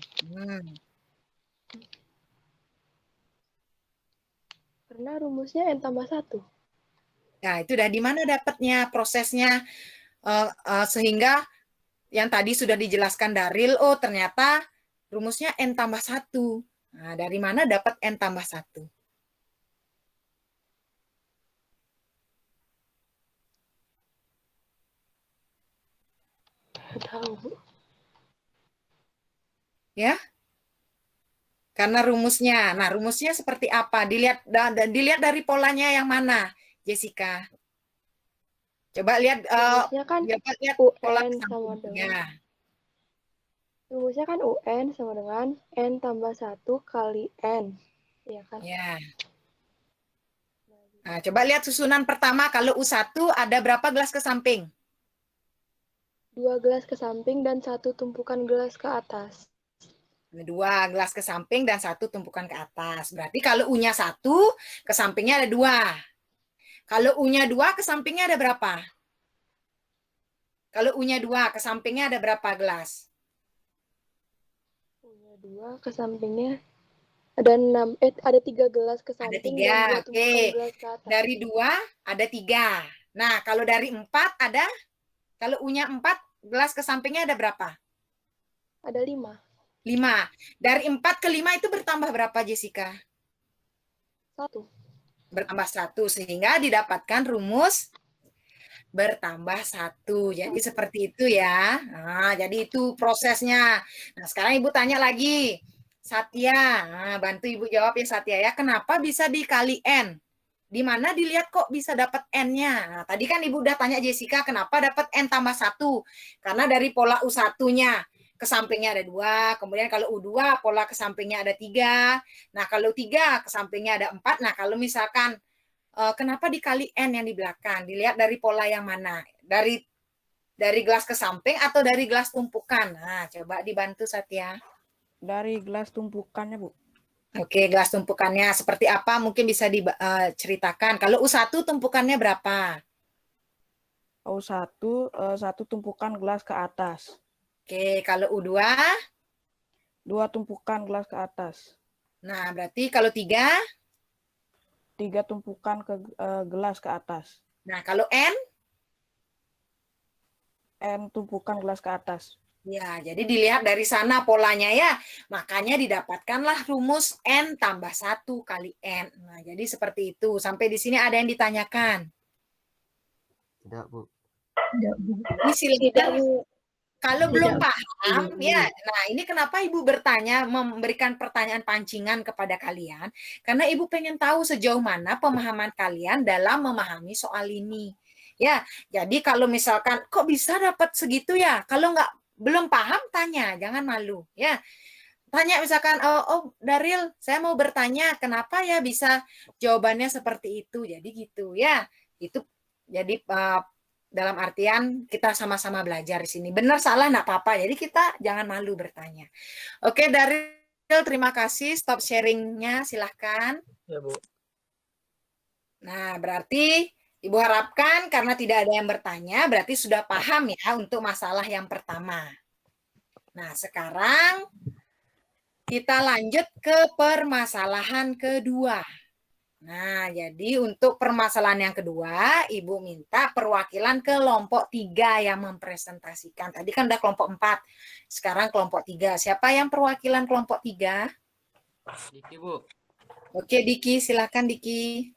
Karena rumusnya N tambah 1. Nah, itu udah di mana dapatnya prosesnya sehingga yang tadi sudah dijelaskan Daril, oh ternyata rumusnya N tambah 1. Nah, dari mana dapat N tambah 1? Tahu, Bu. Ya? Karena rumusnya. Nah, rumusnya seperti apa? Dilihat dari polanya yang mana, Jessica? Coba lihat Rumusnya kan lihat pola UN sama sampingnya. dengan rumusnya kan UN sama dengan N tambah 1 kali N. Iya kan? Ya. Nah, coba lihat susunan pertama. Kalau U1 ada berapa gelas ke samping? 2 gelas ke samping dan 1 tumpukan gelas ke atas. 2 gelas ke samping dan 1 tumpukan ke atas. Berarti kalau U-nya 1, ke sampingnya ada 2. Kalau U-nya 2, ke sampingnya ada berapa? Kalau U-nya 2, ke sampingnya ada berapa gelas? U-nya 2 ke sampingnya ada 6, ada 3 gelas ke Ada samping 3. dan 2 Oke. tumpukan gelas ke atas. Dari 2 ada 3. Nah, kalau dari 4 ada, kalau U-nya 4, gelas ke sampingnya ada berapa? Ada 5. 5. Dari 4 ke 5 itu bertambah berapa, Jessica? 1. Bertambah 1, sehingga didapatkan rumus bertambah 1. Jadi seperti itu ya. Nah, jadi itu prosesnya. Nah, sekarang Ibu tanya lagi. Satya, nah, bantu Ibu jawab ya Satya ya. Kenapa bisa dikali N? Di mana dilihat kok bisa dapat N-nya? Nah, tadi kan Ibu udah tanya Jessica, kenapa dapat N tambah 1? Karena dari pola U1-nya ke sampingnya ada 2, kemudian kalau U2 pola ke sampingnya ada 3. Nah, kalau 3 ke sampingnya ada 4. Nah, kalau misalkan kenapa dikali N yang di belakang? Dilihat dari pola yang mana? Dari gelas ke samping atau dari gelas tumpukan? Nah, coba dibantu Satya. Dari gelas tumpukannya, Bu. Oke, gelas tumpukannya seperti apa? Mungkin bisa diceritakan. Kalau U1 tumpukannya berapa? U1, 1 tumpukan gelas ke atas. Oke, kalau U2? 2 tumpukan gelas ke atas. Nah, berarti kalau 3? 3 tumpukan gelas ke atas. Nah, kalau N? N tumpukan gelas ke atas. Ya, jadi dilihat dari sana polanya ya. Makanya didapatkanlah rumus N tambah 1 kali N. Nah, jadi seperti itu. Sampai di sini ada yang ditanyakan? Tidak, Bu. Tidak, Bu. Ini silakan. Kalau belum Tidak. paham, ya. Nah, ini kenapa Ibu bertanya, memberikan pertanyaan pancingan kepada kalian? Karena Ibu pengen tahu sejauh mana pemahaman kalian dalam memahami soal ini. Ya, jadi kalau misalkan, kok bisa dapat segitu ya? Kalau belum paham, tanya, jangan malu. Ya, tanya misalkan, oh Daril, saya mau bertanya, kenapa ya bisa jawabannya seperti itu? Jadi gitu ya. Itu jadi dalam artian kita sama-sama belajar di sini. Benar salah enggak apa-apa. Jadi kita jangan malu bertanya. Oke, Daril, terima kasih. Stop sharing-nya, silahkan. Ya, Bu. Nah, berarti Ibu harapkan karena tidak ada yang bertanya, berarti sudah paham ya untuk masalah yang pertama. Nah, sekarang kita lanjut ke permasalahan kedua. Nah, jadi untuk permasalahan yang kedua, Ibu minta perwakilan kelompok 3 yang mempresentasikan. Tadi kan udah kelompok 4, sekarang kelompok 3. Siapa yang perwakilan kelompok 3? Diki, Bu. Oke, Diki, silakan Diki.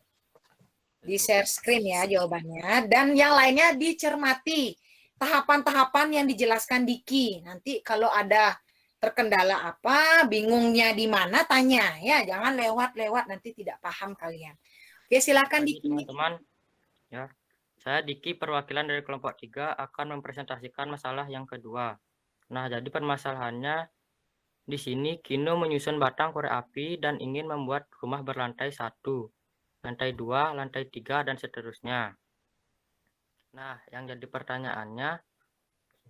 Di share screen ya jawabannya. Dan yang lainnya dicermati. Tahapan-tahapan yang dijelaskan Diki. Nanti kalau ada terkendala apa, bingungnya di mana, tanya ya, jangan lewat-lewat nanti tidak paham kalian. Oke, silakan Diki. Teman-teman, ya, saya Diki perwakilan dari kelompok 3 akan mempresentasikan masalah yang kedua. Nah, jadi permasalahannya di sini Kino menyusun batang korek api dan ingin membuat rumah berlantai 1, lantai 2, lantai 3 dan seterusnya. Nah, yang jadi pertanyaannya,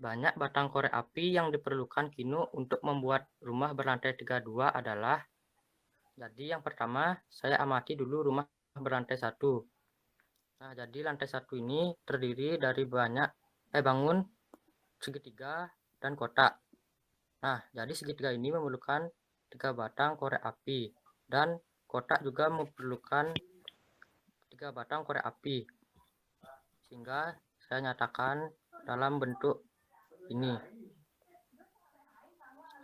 banyak batang korek api yang diperlukan Kino untuk membuat rumah berlantai 32 adalah, jadi yang pertama saya amati dulu rumah berlantai 1. Nah, jadi lantai 1 ini terdiri dari bangun segitiga dan kotak. Nah, jadi segitiga ini memerlukan 3 batang korek api dan kotak juga memerlukan 3 batang korek api. Sehingga saya nyatakan dalam bentuk ini.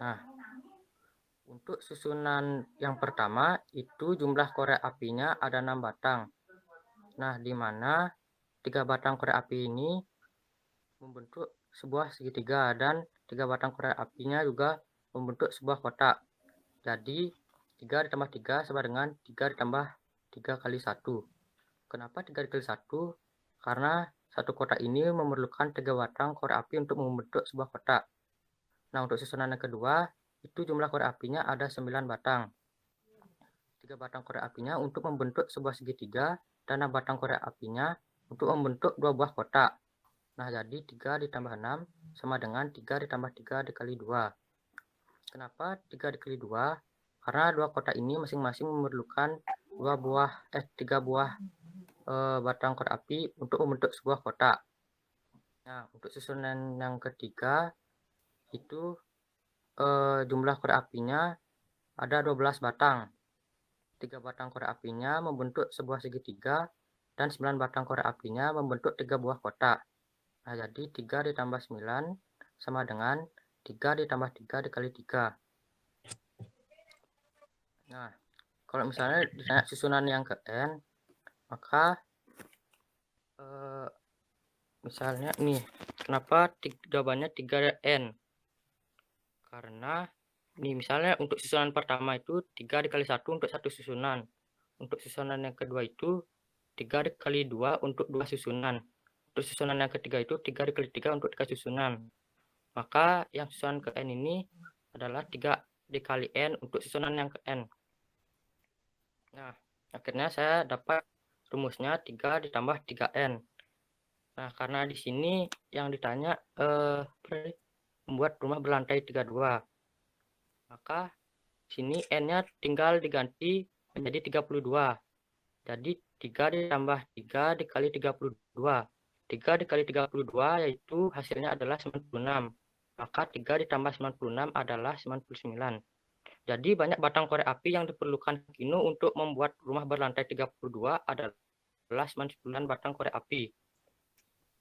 Nah, untuk susunan yang pertama itu jumlah korek apinya ada 6 batang. Nah, di mana 3 batang korek api ini membentuk sebuah segitiga dan 3 batang korek apinya juga membentuk sebuah kotak. Jadi 3 ditambah 3 sama dengan 3 ditambah 3 kali 1. Kenapa 3 kali 1? Karena satu kotak ini memerlukan 3 batang korek api untuk membentuk sebuah kotak. Nah, untuk susunan yang kedua, itu jumlah korek apinya ada 9 batang. 3 batang korek apinya untuk membentuk sebuah segitiga dan 6 batang korek apinya untuk membentuk 2 buah kotak. Nah, jadi 3 ditambah 6 sama dengan 3 ditambah 3 dikali 2. Kenapa 3 dikali 2? Karena 2 kotak ini masing-masing memerlukan 3 buah batang korek api untuk membentuk sebuah kotak. Nah, untuk susunan yang ketiga, itu jumlah korek apinya ada 12 batang. 3 batang korek apinya membentuk sebuah segitiga dan 9 batang korek apinya membentuk 3 buah kotak. Nah, jadi 3 ditambah 9 sama dengan 3 ditambah 3 dikali 3. Nah, kalau misalnya ditanya susunan yang ke N, maka misalnya nih, kenapa jawabannya 3N? Karena nih misalnya untuk susunan pertama itu 3 dikali 1 untuk satu susunan. Untuk susunan yang kedua itu 3 dikali 2 untuk 2 susunan. Untuk susunan yang ketiga itu 3 dikali 3 untuk 3 susunan. Maka yang susunan ke N ini adalah 3 dikali N untuk susunan yang ke N. Nah, akhirnya saya dapat rumusnya 3 ditambah 3N. Nah, karena di sini yang ditanya membuat rumah berlantai 32. Maka sini N-nya tinggal diganti menjadi 32. Jadi 3 ditambah 3 dikali 32. 3 dikali 32 yaitu hasilnya adalah 96. Maka 3 ditambah 96 adalah 99. Jadi banyak batang korek api yang diperlukan Kino untuk membuat rumah berlantai 32 adalah 99 batang korek api.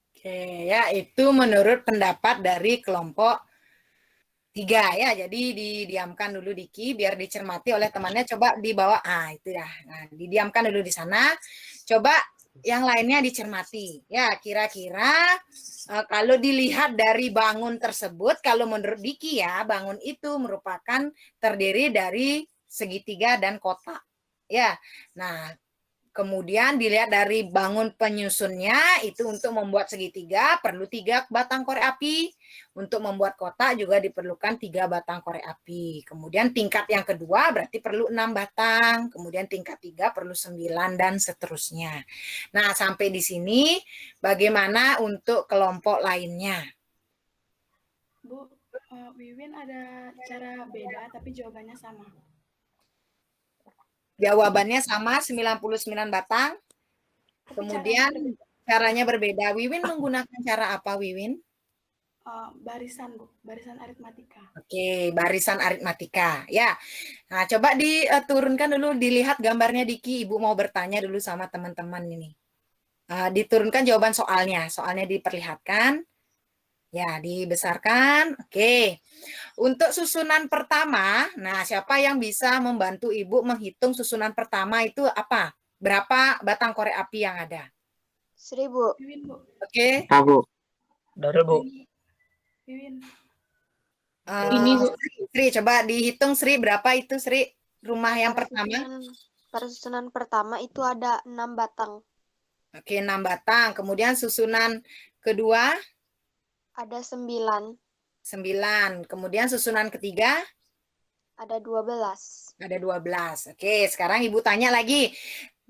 Oke, ya itu menurut pendapat dari kelompok 3 ya. Jadi didiamkan dulu Diki biar dicermati oleh temannya. Coba di bawah, itu ya. Nah, didiamkan dulu di sana. Coba yang lainnya dicermati. Ya, kira-kira kalau dilihat dari bangun tersebut, kalau menurut Diki ya, bangun itu merupakan terdiri dari segitiga dan kotak. Ya, nah kemudian dilihat dari bangun penyusunnya, itu untuk membuat segitiga perlu 3 batang korek api. Untuk membuat kotak juga diperlukan 3 batang korek api. Kemudian tingkat yang kedua berarti perlu 6 batang. Kemudian tingkat 3 perlu 9 dan seterusnya. Nah, sampai di sini bagaimana untuk kelompok lainnya? Bu, Wiwin ada cara beda tapi jawabannya sama. Jawabannya sama 99 batang. Kemudian caranya berbeda. Wiwin menggunakan cara apa, Wiwin? Barisan, Bu. Barisan aritmatika. Oke, barisan aritmatika. Ya. Nah, coba diturunkan dulu, dilihat gambarnya Diki. Ibu mau bertanya dulu sama teman-teman ini. Diturunkan jawaban soalnya. Soalnya diperlihatkan. Ya, dibesarkan. Oke. Untuk susunan pertama, nah siapa yang bisa membantu Ibu menghitung susunan pertama itu apa? Berapa batang korek api yang ada? 1000. Wiwin, Bu. Oke. Bu. Dari Bu. Wiwin. Ini, Bu. Sri, coba dihitung Sri, berapa itu Sri? Rumah yang pertama? Pada susunan pertama itu ada 6 batang. Oke, 6 batang. Kemudian susunan kedua? Ada 9. 9. Kemudian susunan ketiga? Ada 12. Ada 12. Oke, sekarang Ibu tanya lagi.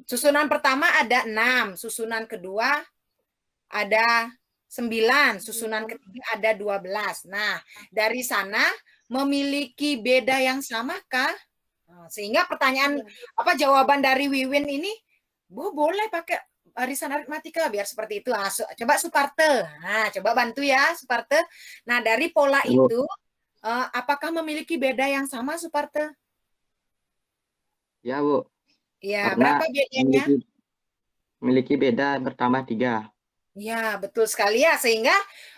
Susunan pertama ada 6. Susunan kedua? ada 9, susunan ketiga ada 12. Nah, dari sana memiliki beda yang samakah? Nah, sehingga pertanyaan apa jawaban dari Wiwin ini, Bu boleh pakai barisan aritmatika biar seperti itu. Nah, coba Suparte. Nah, coba bantu ya Suparte. Nah, dari pola itu apakah memiliki beda yang sama Suparte? Ya, Bu. Ya, Karena berapa bedanya? memiliki beda bertambah 3. Ya, betul sekali ya. Sehingga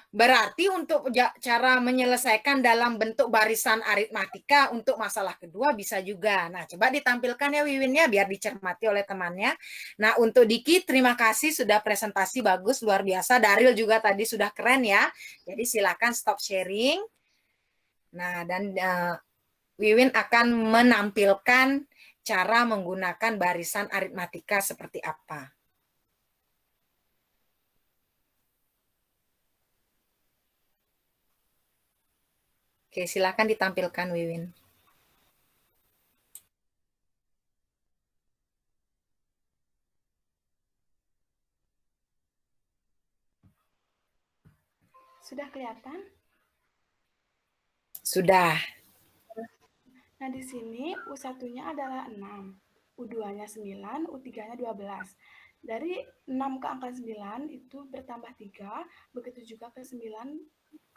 berarti untuk cara menyelesaikan dalam bentuk barisan aritmatika untuk masalah kedua bisa juga. Nah, coba ditampilkan ya Wiwinnya biar dicermati oleh temannya. Nah, untuk Diki, terima kasih sudah presentasi bagus, luar biasa. Daryl juga tadi sudah keren ya. Jadi silakan stop sharing. Nah, dan Wiwin akan menampilkan cara menggunakan barisan aritmatika seperti apa. Oke, silakan ditampilkan Wiwin. Sudah kelihatan? Sudah. Nah, di sini U1-nya adalah 6, U2-nya 9, U3-nya 12. Dari 6 ke angka 9 itu bertambah 3, begitu juga ke 9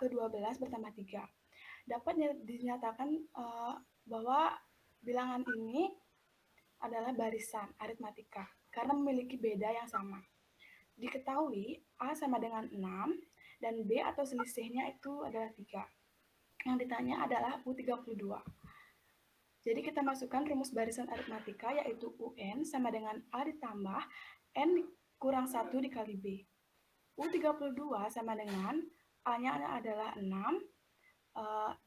ke 12 bertambah 3. Dapat dinyatakan bahwa bilangan ini adalah barisan aritmatika karena memiliki beda yang sama. Diketahui A sama dengan 6 dan B atau selisihnya itu adalah 3. Yang ditanya adalah U32. Jadi kita masukkan rumus barisan aritmatika yaitu UN sama dengan A ditambah N kurang 1 dikali B. U32 sama dengan A-nya adalah 6,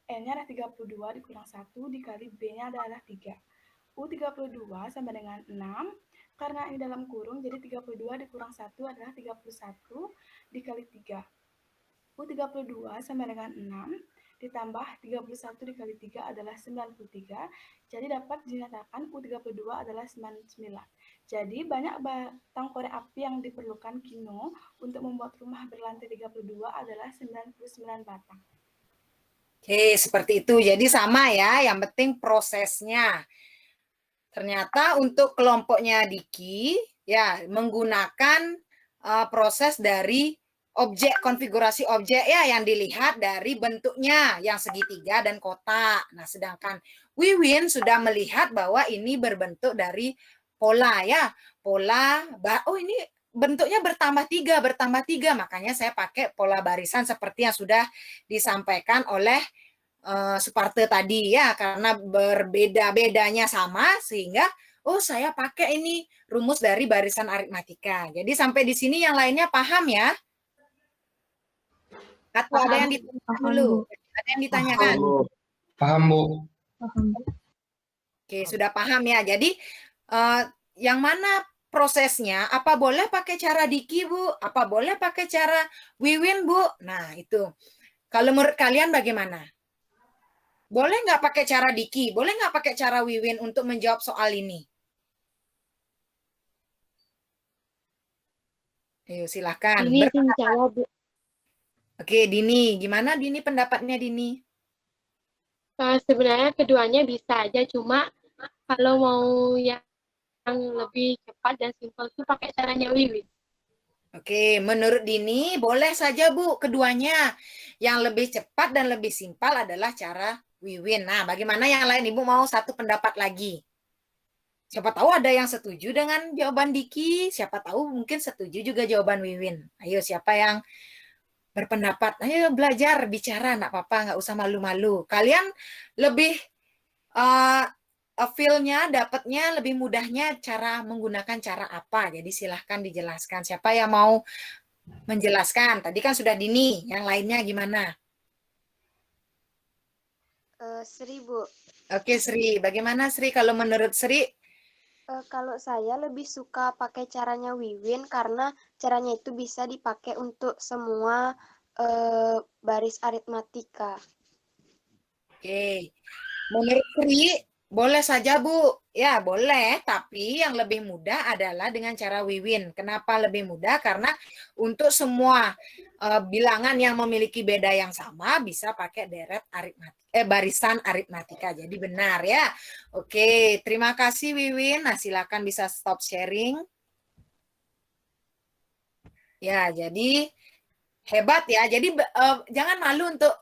N-nya adalah 32 dikurang 1 dikali B-nya adalah 3. U32 sama dengan 6, karena ini dalam kurung jadi 32 dikurang 1 adalah 31 dikali 3. U32 sama dengan 6 ditambah 31 dikali 3 adalah 93. Jadi dapat dinyatakan U32 adalah 99. Jadi banyak batang korek api yang diperlukan Kino untuk membuat rumah berlantai 32 adalah 99 batang. Oke, seperti itu. Jadi sama ya, yang penting prosesnya. Ternyata untuk kelompoknya Diki, ya menggunakan proses dari objek, konfigurasi objek ya yang dilihat dari bentuknya yang segitiga dan kotak. Nah, sedangkan Wiwin sudah melihat bahwa ini berbentuk dari pola ya. Pola, oh ini bentuknya bertambah tiga, makanya saya pakai pola barisan seperti yang sudah disampaikan oleh Suparte tadi ya, karena berbeda-bedanya sama sehingga oh saya pakai ini rumus dari barisan aritmatika. Jadi sampai di sini yang lainnya paham ya? Atau ada yang ditanyakan dulu? Ada yang ditanyakan? Paham, Bu. Oke, sudah paham ya. Jadi yang mana prosesnya? Apa boleh pakai cara Diki, Bu? Apa boleh pakai cara Wiwin, Bu? Nah, itu. Kalau menurut kalian bagaimana? Boleh nggak pakai cara Diki? Boleh nggak pakai cara Wiwin untuk menjawab soal ini? Ayo, silakan. Ini jawab, Bu. Oke, Dini. Gimana Dini pendapatnya, Dini? Sebenarnya keduanya bisa aja, cuma kalau mau yang lebih cepat dan simpel itu pakai caranya Wiwin. Oke, menurut Dini boleh saja Bu keduanya. Yang lebih cepat dan lebih simpel adalah cara Wiwin. Nah, bagaimana yang lain? Ibu mau satu pendapat lagi. Siapa tahu ada yang setuju dengan jawaban Diki, siapa tahu mungkin setuju juga jawaban Wiwin. Ayo, siapa yang berpendapat? Ayo belajar, bicara, enggak apa-apa, enggak usah malu-malu. Kalian lebih feel-nya, dapatnya lebih mudahnya cara menggunakan cara apa? Jadi silahkan dijelaskan. Siapa yang mau menjelaskan? Tadi kan sudah Dini, yang lainnya gimana? Sri, Bu. Oke, Sri. Bagaimana, Sri? Kalau menurut Sri? Kalau saya lebih suka pakai caranya Wiwin karena caranya itu bisa dipakai untuk semua baris aritmatika. Oke. Menurut Sri, Boleh saja, Bu. Ya, boleh. Tapi yang lebih mudah adalah dengan cara Wiwin. Kenapa lebih mudah? Karena untuk semua bilangan yang memiliki beda yang sama bisa pakai barisan aritmatika. Jadi benar ya. Oke, terima kasih Wiwin. Nah, silakan bisa stop sharing. Ya, jadi hebat ya. Jadi jangan malu untuk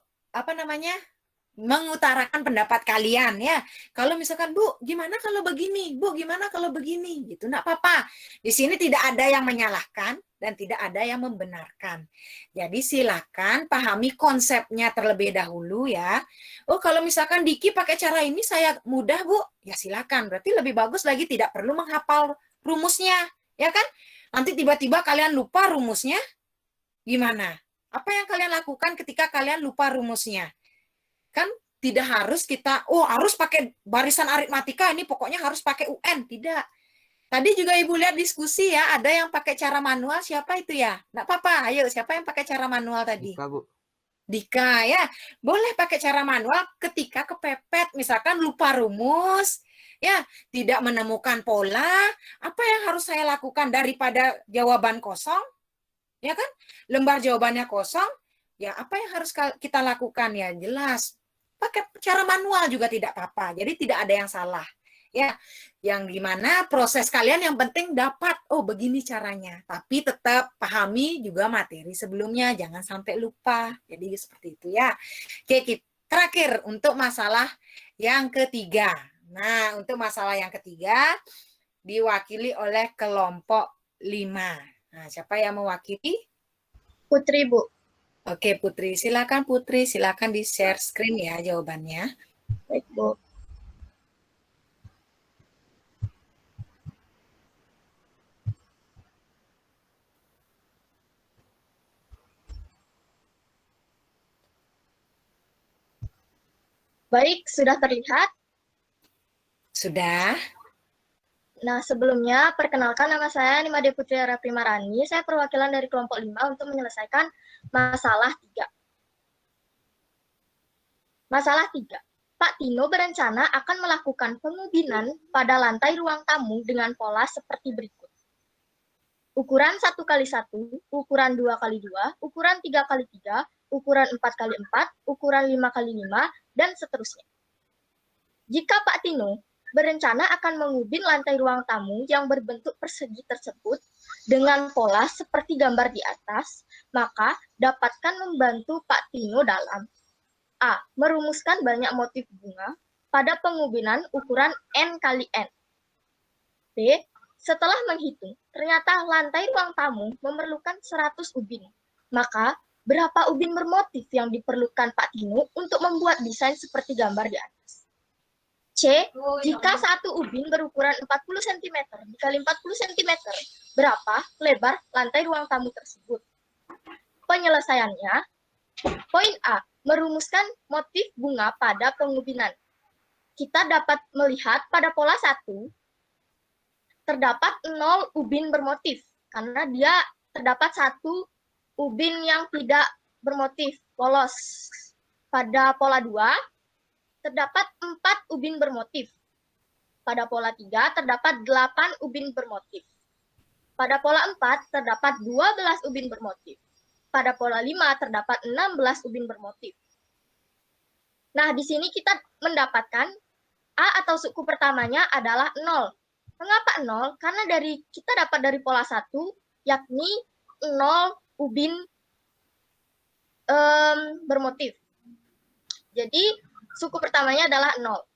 mengutarakan pendapat kalian ya. Kalau misalkan Bu, gimana kalau begini? Bu, gimana kalau begini? Gitu, enggak apa-apa. Di sini tidak ada yang menyalahkan dan tidak ada yang membenarkan. Jadi silakan pahami konsepnya terlebih dahulu ya. Oh, kalau misalkan Diki pakai cara ini saya mudah, Bu. Ya silakan. Berarti lebih bagus lagi tidak perlu menghafal rumusnya, ya kan? Nanti tiba-tiba kalian lupa rumusnya. Gimana? Apa yang kalian lakukan ketika kalian lupa rumusnya? Kan tidak harus kita, harus pakai barisan aritmatika, ini pokoknya harus pakai UN. Tidak. Tadi juga Ibu lihat diskusi ya, ada yang pakai cara manual, siapa itu ya? Nggak apa-apa, ayo siapa yang pakai cara manual tadi? Dika, Bu. Dika ya, boleh pakai cara manual ketika kepepet, misalkan lupa rumus, ya tidak menemukan pola, apa yang harus saya lakukan daripada jawaban kosong? Ya kan? Lembar jawabannya kosong, ya apa yang harus kita lakukan ya? Jelas. Pakai cara manual juga tidak apa-apa. Jadi tidak ada yang salah. Ya, yang gimana proses kalian yang penting dapat, begini caranya. Tapi tetap pahami juga materi sebelumnya, jangan sampai lupa. Jadi seperti itu ya. Oke, terakhir untuk masalah yang ketiga. Nah, untuk masalah yang ketiga diwakili oleh kelompok 5. Nah, siapa yang mewakili? Putri, Bu. Oke, Putri. Silakan Putri, silakan di-share screen ya jawabannya. Baik, Bu. Baik, sudah terlihat? Sudah. Nah, sebelumnya, perkenalkan nama saya Nimade Putri Ara Primarani. Saya perwakilan dari kelompok 5 untuk menyelesaikan masalah 3. Masalah 3. Pak Tino berencana akan melakukan pengubinan pada lantai ruang tamu dengan pola seperti berikut. Ukuran 1x1, ukuran 2x2, ukuran 3x3, ukuran 4x4, ukuran 5x5, dan seterusnya. Jika Pak Tino berencana akan mengubin lantai ruang tamu yang berbentuk persegi tersebut dengan pola seperti gambar di atas, maka dapatkan membantu Pak Tino dalam A. Merumuskan banyak motif bunga pada pengubinan ukuran N kali N. B. Setelah menghitung, ternyata lantai ruang tamu memerlukan 100 ubin. Maka, berapa ubin bermotif yang diperlukan Pak Tino untuk membuat desain seperti gambar di atas? C. Jika satu ubin berukuran 40 cm dikali 40 cm, berapa lebar lantai ruang tamu tersebut? Penyelesaiannya, poin A. Merumuskan motif bunga pada pengubinan. Kita dapat melihat pada pola 1, terdapat 0 ubin bermotif, karena dia terdapat 1 ubin yang tidak bermotif, polos. Pada pola 2, terdapat 4 ubin bermotif. Pada pola 3, terdapat 8 ubin bermotif. Pada pola 4, terdapat 12 ubin bermotif. Pada pola 5, terdapat 16 ubin bermotif. Nah, di sini kita mendapatkan A atau suku pertamanya adalah 0. Mengapa 0? Karena kita dapat dari pola 1, yakni 0 ubin bermotif. Jadi, suku pertamanya adalah 0.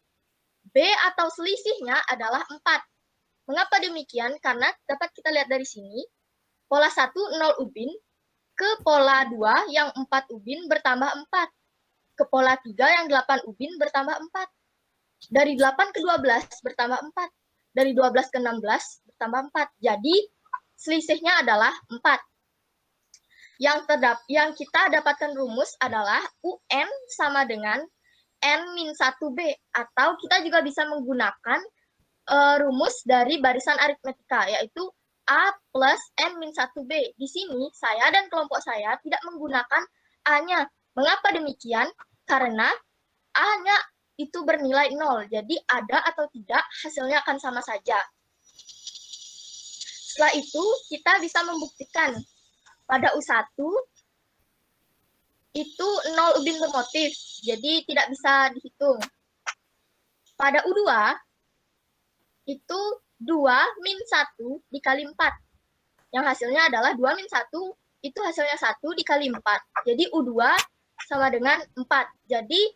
B atau selisihnya adalah 4. Mengapa demikian? Karena dapat kita lihat dari sini, pola 1 0 ubin, ke pola 2 yang 4 ubin bertambah 4. Ke pola 3 yang 8 ubin bertambah 4. Dari 8 ke 12 bertambah 4. Dari 12 ke 16 bertambah 4. Jadi, selisihnya adalah 4. Yang kita dapatkan rumus adalah UN sama dengan N-1B, atau kita juga bisa menggunakan rumus dari barisan aritmetika, yaitu A plus N-1B. Di sini, saya dan kelompok saya tidak menggunakan A-nya. Mengapa demikian? Karena A-nya itu bernilai 0. Jadi ada atau tidak hasilnya akan sama saja. Setelah itu kita bisa membuktikan pada U1 itu 0 ubin bermotif, jadi tidak bisa dihitung. Pada U2 itu 2 min 1 dikali 4. Yang hasilnya adalah 2 min 1 itu hasilnya 1 dikali 4. Jadi U2 sama dengan 4. Jadi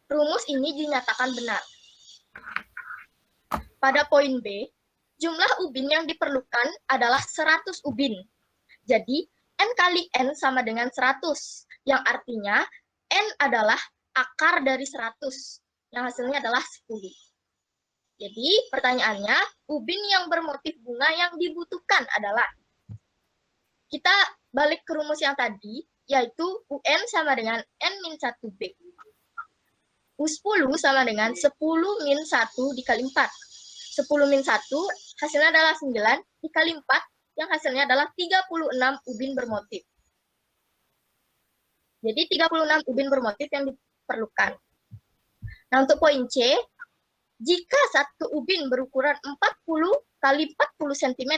rumus ini dinyatakan benar. Pada poin B, jumlah ubin yang diperlukan adalah 100 ubin. Jadi, N kali N sama dengan 100, yang artinya N adalah akar dari 100, yang hasilnya adalah 10. Jadi, pertanyaannya, ubin yang bermotif bunga yang dibutuhkan adalah, kita balik ke rumus yang tadi, yaitu UN sama dengan N-1B. U10 sama dengan 10 min 1 dikali 4. 10 min 1 hasilnya adalah 9 dikali 4 yang hasilnya adalah 36 ubin bermotif. Jadi 36 ubin bermotif yang diperlukan. Nah, untuk poin C, jika satu ubin berukuran 40 kali 40 cm,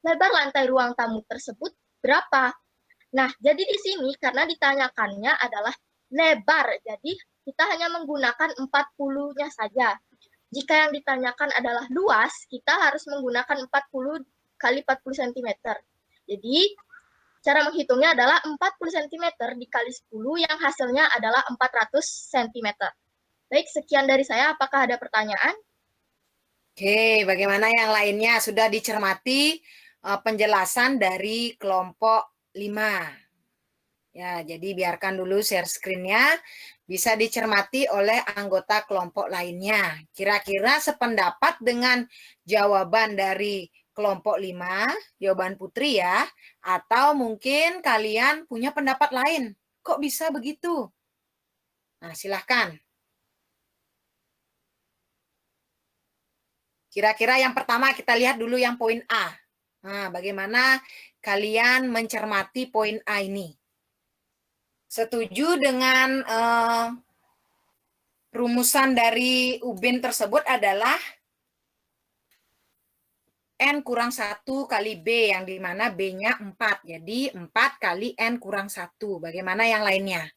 lebar lantai ruang tamu tersebut berapa? Nah, jadi di sini karena ditanyakannya adalah lebar, jadi kita hanya menggunakan 40-nya saja. Jika yang ditanyakan adalah luas, kita harus menggunakan 40 kali 40 cm. Jadi, cara menghitungnya adalah 40 cm dikali 10 yang hasilnya adalah 400 cm. Baik, sekian dari saya. Apakah ada pertanyaan? Oke, bagaimana yang lainnya? Sudah dicermati penjelasan dari kelompok 5. Ya, jadi biarkan dulu share screen-nya. Bisa dicermati oleh anggota kelompok lainnya. Kira-kira sependapat dengan jawaban dari kelompok 5, jawaban Putri ya, atau mungkin kalian punya pendapat lain. Kok bisa begitu? Nah, silahkan. Kira-kira yang pertama kita lihat dulu yang poin A. Nah, bagaimana kalian mencermati poin A ini? Setuju dengan rumusan dari ubin tersebut adalah N kurang 1 kali B, yang dimana B-nya 4. Jadi 4 kali N kurang 1. Bagaimana yang lainnya?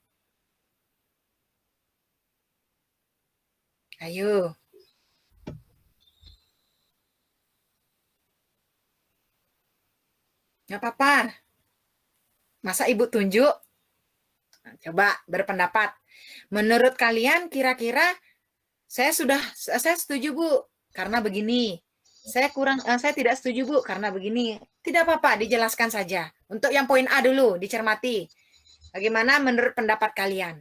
Ayo. Nggak apa-apa. Masa Ibu tunjuk? Coba berpendapat. Menurut kalian kira-kira saya setuju Bu karena begini. Saya tidak setuju Bu karena begini. Tidak apa-apa, dijelaskan saja. Untuk yang poin A dulu dicermati. Bagaimana menurut pendapat kalian?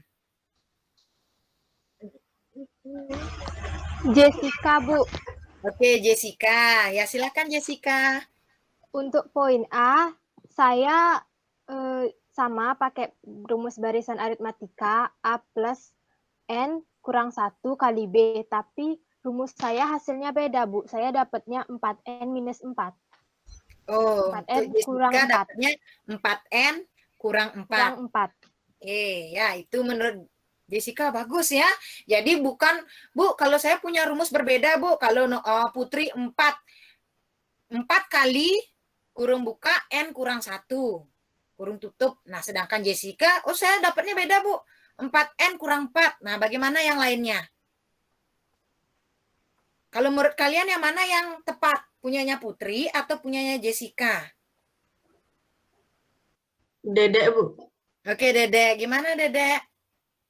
Jessica, Bu. Oke, Jessica. Ya, silakan Jessica. Untuk poin A, saya sama pakai rumus barisan aritmatika A plus N kurang 1 kali B, tapi rumus saya hasilnya beda, Bu. Saya dapatnya 4N minus 4. Oh, 4N kurang 4. Dapatnya 4N kurang 4. Kurang 4. Oke, ya itu menurut Jessica bagus ya. Jadi bukan, Bu, kalau saya punya rumus berbeda, Bu. Kalau Putri 4 kali kurung buka N kurang 1. Kurung tutup. Nah, sedangkan Jessica, saya dapatnya beda, Bu. 4N kurang 4. Nah, bagaimana yang lainnya? Kalau menurut kalian yang mana yang tepat? Punyanya Putri atau punyanya Jessica? Dedek, Bu. Oke, Dedek. Gimana, Dedek?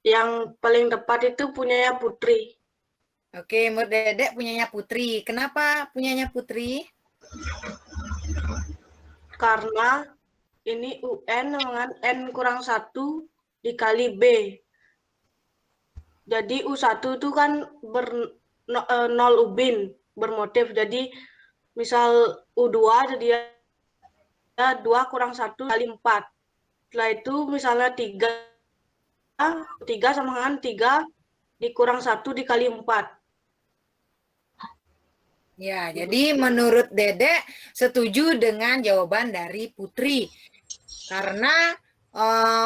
Yang paling tepat itu punyanya Putri. Oke, menurut Dedek punyanya Putri. Kenapa punyanya Putri? Karena ini UN dengan N kurang 1 dikali B. Jadi U1 itu kan 0 ubin bermotif. Jadi misal U2 jadi 2 kurang 1 kali 4. Setelah itu misalnya 3 sama dengan 3 dikurang 1 dikali 4. Ya, jadi menurut Dedek setuju dengan jawaban dari Putri. Karena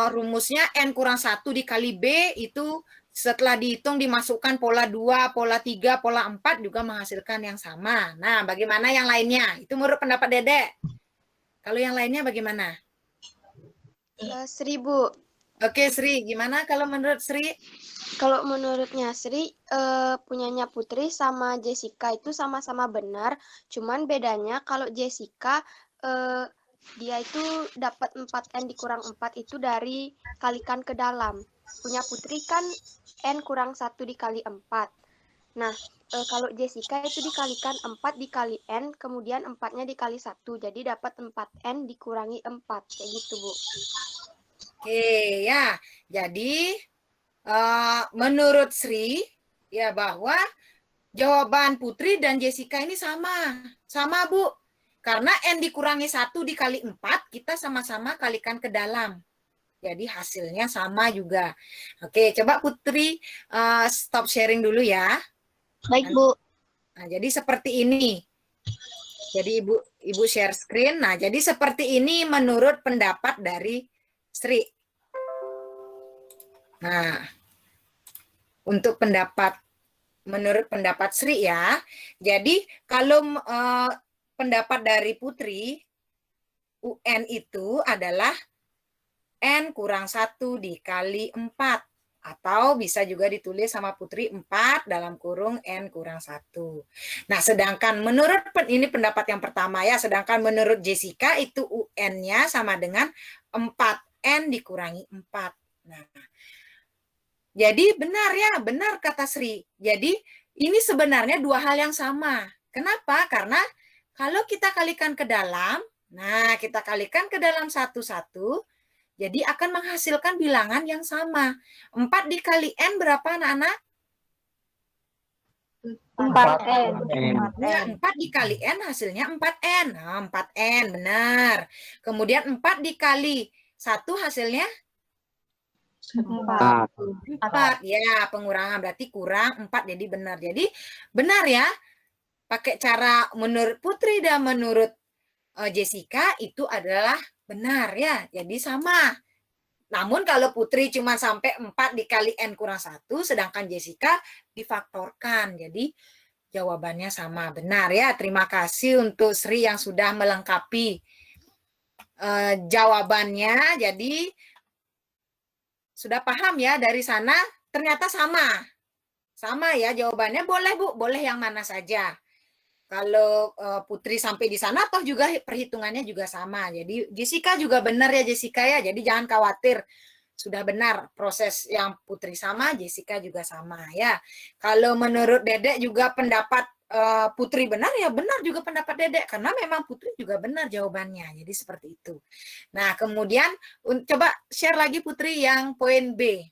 rumusnya N kurang 1 dikali B itu setelah dihitung dimasukkan pola 2, pola 3, pola 4 juga menghasilkan yang sama. Nah, bagaimana yang lainnya? Itu menurut pendapat Dedek. Kalau yang lainnya bagaimana? Sri, Bu. Oke, Sri. Gimana kalau menurut Sri? Kalau menurutnya Sri, punyanya Putri sama Jessica itu sama-sama benar. Cuman bedanya kalau Jessica, dia itu dapat 4N dikurang 4 itu dari kalikan ke dalam. Punya Putri kan N kurang 1 dikali 4. Nah, kalau Jessica itu dikalikan 4 dikali N, kemudian 4-nya dikali 1. Jadi dapat 4N dikurangi 4. Kayak gitu, Bu. Oke, ya. Jadi, menurut Sri, ya bahwa jawaban Putri dan Jessica ini sama. Sama, Bu. Karena N dikurangi 1 dikali 4, kita sama-sama kalikan ke dalam. Jadi hasilnya sama juga. Oke, coba Putri stop sharing dulu ya. Baik, Bu. Nah, jadi seperti ini. Jadi Ibu share screen. Nah, jadi seperti ini menurut pendapat dari Sri. Nah, untuk menurut pendapat Sri ya. Jadi kalau pendapat dari Putri, UN itu adalah N kurang 1 dikali 4. Atau bisa juga ditulis sama Putri 4 dalam kurung N kurang 1. Nah, sedangkan menurut, ini pendapat yang pertama ya, sedangkan menurut Jessica itu UN-nya sama dengan 4N dikurangi 4. Nah, jadi benar ya, benar kata Sri. Jadi ini sebenarnya dua hal yang sama. Kenapa? Karena kalau kita kalikan ke dalam, nah kita kalikan ke dalam satu-satu, jadi akan menghasilkan bilangan yang sama. 4 dikali N berapa anak-anak? 4N. Ya, 4 dikali N hasilnya 4N. Nah, 4N, benar. Kemudian 4 dikali 1 hasilnya? 4. Ya, pengurangan berarti kurang 4, jadi benar. Jadi benar ya, pakai cara menurut Putri dan menurut Jessica itu adalah benar ya, jadi sama. Namun kalau Putri cuma sampai 4 dikali N kurang 1, sedangkan Jessica difaktorkan. Jadi jawabannya sama, benar ya. Terima kasih untuk Sri yang sudah melengkapi jawabannya. Jadi sudah paham ya dari sana, ternyata sama. Sama ya jawabannya, boleh Bu, boleh yang mana saja. Kalau Putri sampai di sana, toh juga perhitungannya juga sama. Jadi Jessica juga benar ya Jessica ya. Jadi jangan khawatir, sudah benar proses yang Putri sama, Jessica juga sama ya. Kalau menurut Dedek juga pendapat Putri benar ya, benar juga pendapat Dedek karena memang Putri juga benar jawabannya. Jadi seperti itu. Nah kemudian coba share lagi Putri yang poin B.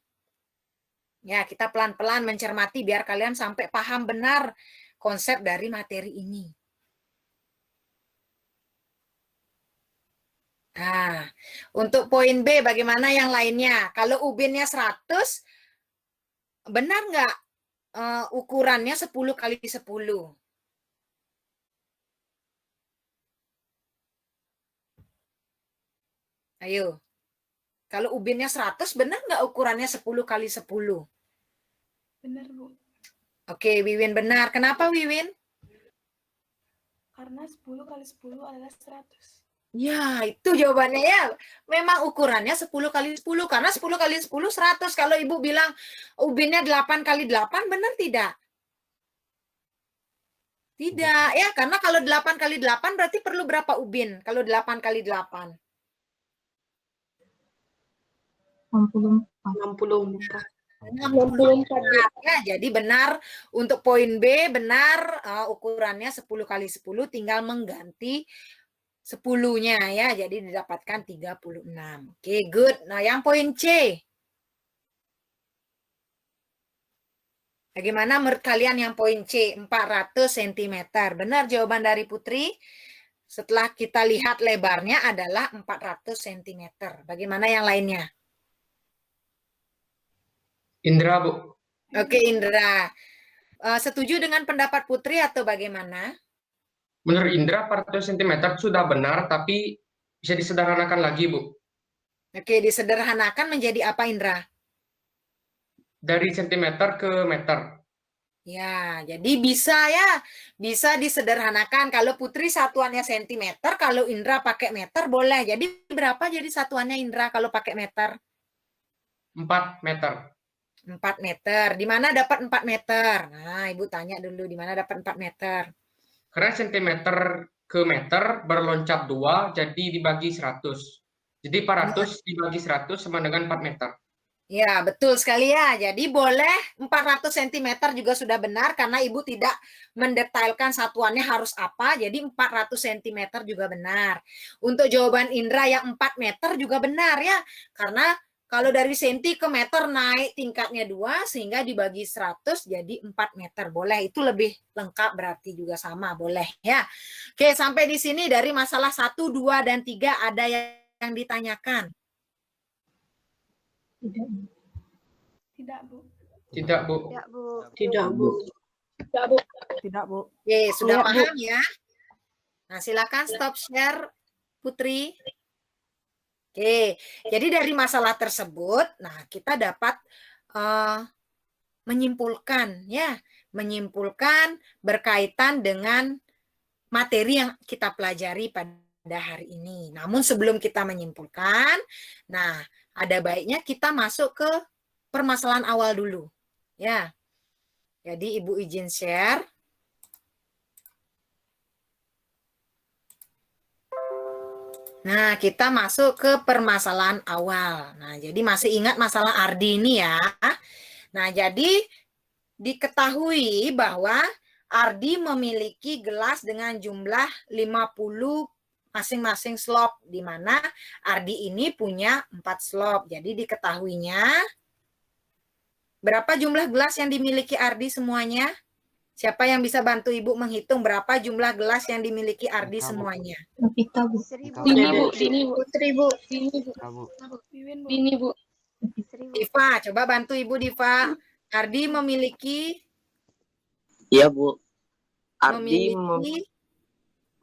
Ya kita pelan-pelan mencermati biar kalian sampai paham benar konsep dari materi ini. Nah, untuk poin B bagaimana yang lainnya? Kalau ubinnya 100, benar nggak ukurannya 10 kali 10? Ayo. Kalau ubinnya 100, benar nggak ukurannya 10 kali 10? Benar, Bu. Oke, Wiwin benar. Kenapa Wiwin? Karena 10 kali 10 adalah 100. Ya, itu jawabannya ya. Memang ukurannya 10 kali 10. Karena 10 kali 10, 100. Kalau Ibu bilang ubinnya 8 kali 8, benar tidak? Tidak, ya. Karena kalau 8 kali 8 berarti perlu berapa ubin? Kalau 8 kali 8? 64. 64. Ya, jadi benar untuk poin B, benar ukurannya 10 kali 10, tinggal mengganti 10-nya ya, jadi didapatkan 36. Oke, good. Nah, yang poin C. Bagaimana menurut kalian yang poin C? 400 cm. Benar jawaban dari Putri. Setelah kita lihat lebarnya adalah 400 cm. Bagaimana yang lainnya? Indra, Bu. Oke, Indra. Setuju dengan pendapat Putri atau bagaimana? Menurut Indra, 400 cm sudah benar, tapi bisa disederhanakan lagi, Bu. Oke, disederhanakan menjadi apa, Indra? Dari sentimeter ke meter. Ya, jadi bisa disederhanakan. Kalau Putri satuannya sentimeter, kalau Indra pakai meter boleh. Jadi berapa jadi satuannya Indra kalau pakai meter? 4 meter. 4 meter. Di mana dapat 4 meter? Nah, Ibu tanya dulu di mana dapat 4 meter. Karena sentimeter ke meter berloncat 2, jadi dibagi 100. Jadi 400 dibagi 100 sama dengan 4 meter. Ya, betul sekali ya. Jadi boleh 400 cm juga sudah benar karena Ibu tidak mendetailkan satuannya harus apa. Jadi 400 cm juga benar. Untuk jawaban Indra yang 4 meter juga benar ya. Karena kalau dari senti ke meter naik tingkatnya 2 sehingga dibagi 100 jadi 4 meter. Boleh, itu lebih lengkap berarti juga sama. Boleh ya. Oke, sampai di sini dari masalah 1, 2, dan 3 ada yang ditanyakan. Tidak, Bu. Tidak, Bu. Ya, Bu. Tidak, Bu. Tidak, Bu. Tidak, Bu. Oke, sudah Iya, Bu. paham ya? Nah, silakan stop share, Putri. Oke, jadi dari masalah tersebut, nah kita dapat menyimpulkan ya, menyimpulkan berkaitan dengan materi yang kita pelajari pada hari ini. Namun sebelum kita menyimpulkan, nah ada baiknya kita masuk ke permasalahan awal dulu. Ya. Jadi Ibu izin share. Nah, kita masuk ke permasalahan awal. Nah, jadi masih ingat masalah Ardi ini ya. Nah, jadi diketahui bahwa Ardi memiliki gelas dengan jumlah 50 masing-masing slop, di mana Ardi ini punya 4 slop. Jadi diketahuinya berapa jumlah gelas yang dimiliki Ardi semuanya? Siapa yang bisa bantu Ibu menghitung berapa jumlah gelas yang dimiliki Ardi semuanya? Kita, Bu. Dini, Bu. Dini, Bu. Putri, Bu. Dini, Bu. Wiwin, Bu. Dini, Bu. Diva, coba bantu Ibu Diva. Ardi memiliki Iya, Bu. Ardi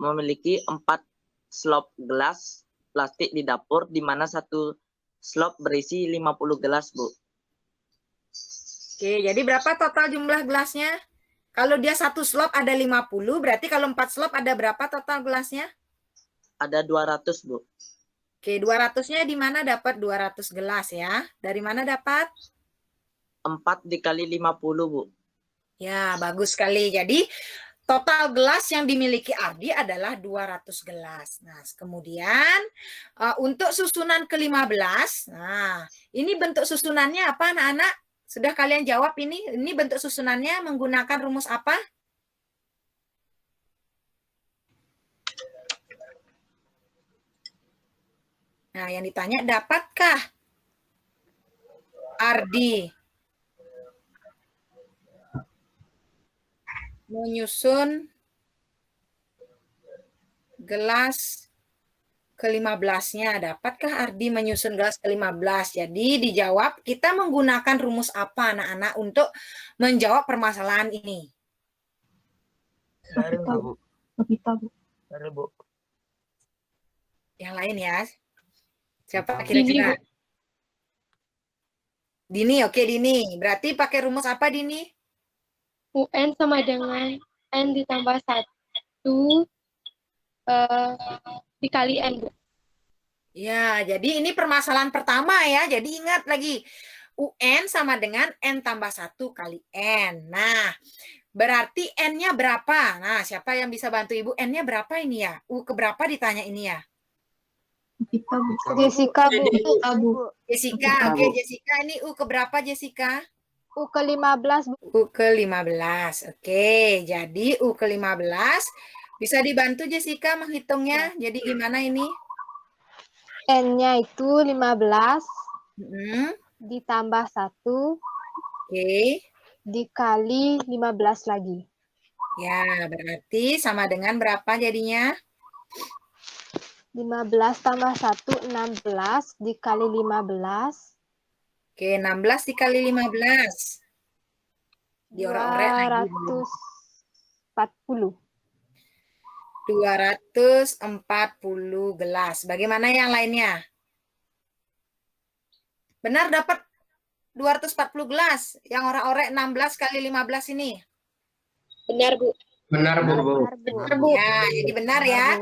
memiliki 4 slop gelas plastik di dapur, di mana satu slop berisi 50 gelas, Bu. Oke, jadi berapa total jumlah gelasnya? Kalau dia satu slop ada 50, berarti kalau 4 slop ada berapa total gelasnya? Ada 200, Bu. Oke, 200-nya di mana dapat 200 gelas ya? Dari mana dapat? 4 dikali 50, Bu. Ya, bagus sekali. Jadi total gelas yang dimiliki Ardi adalah 200 gelas. Nah, kemudian untuk susunan ke-15, nah ini bentuk susunannya apa anak-anak? Sudah kalian jawab ini? Ini bentuk susunannya menggunakan rumus apa? Nah, yang ditanya, dapatkah Ardi menyusun gelas ke-15-nya? Dapatkah Ardi menyusun gelas ke-15? Jadi dijawab, kita menggunakan rumus apa anak-anak untuk menjawab permasalahan ini? Dari Bu. Kita, Bu. Dari Bu. Yang lain ya. Siapa kira-kira? Dini, oke Dini. Berarti pakai rumus apa Dini? UN sama dengan N ditambah 1 dikali N, Bu. Ya, jadi ini permasalahan pertama ya. Jadi ingat lagi, UN sama dengan N tambah 1 kali N. Nah, berarti N-nya berapa? Nah, siapa yang bisa bantu Ibu? N-nya berapa ini ya? U keberapa ditanya ini ya? Kita, Bu. Jessica, Bu. Bu. Jessica, oke Jessica, ini U keberapa Jessica? U ke-15, Bu. U ke-15. Oke, jadi U ke-15 bisa dibantu Jessica menghitungnya. Jadi gimana ini? N-nya itu 15 Mm-hmm. ditambah 1 Oke. dikali 15 lagi. Ya, berarti sama dengan berapa jadinya? 15 tambah 1, 16 dikali 15. Oke, 16 dikali 15. Diorek-orek lagi. 240. 240 gelas. Bagaimana yang lainnya? Benar dapat 240 gelas. Yang orek-orek 16 kali 15 ini. Benar, Bu. Benar, Bu. Benar, Bu. Ya, jadi benar ya.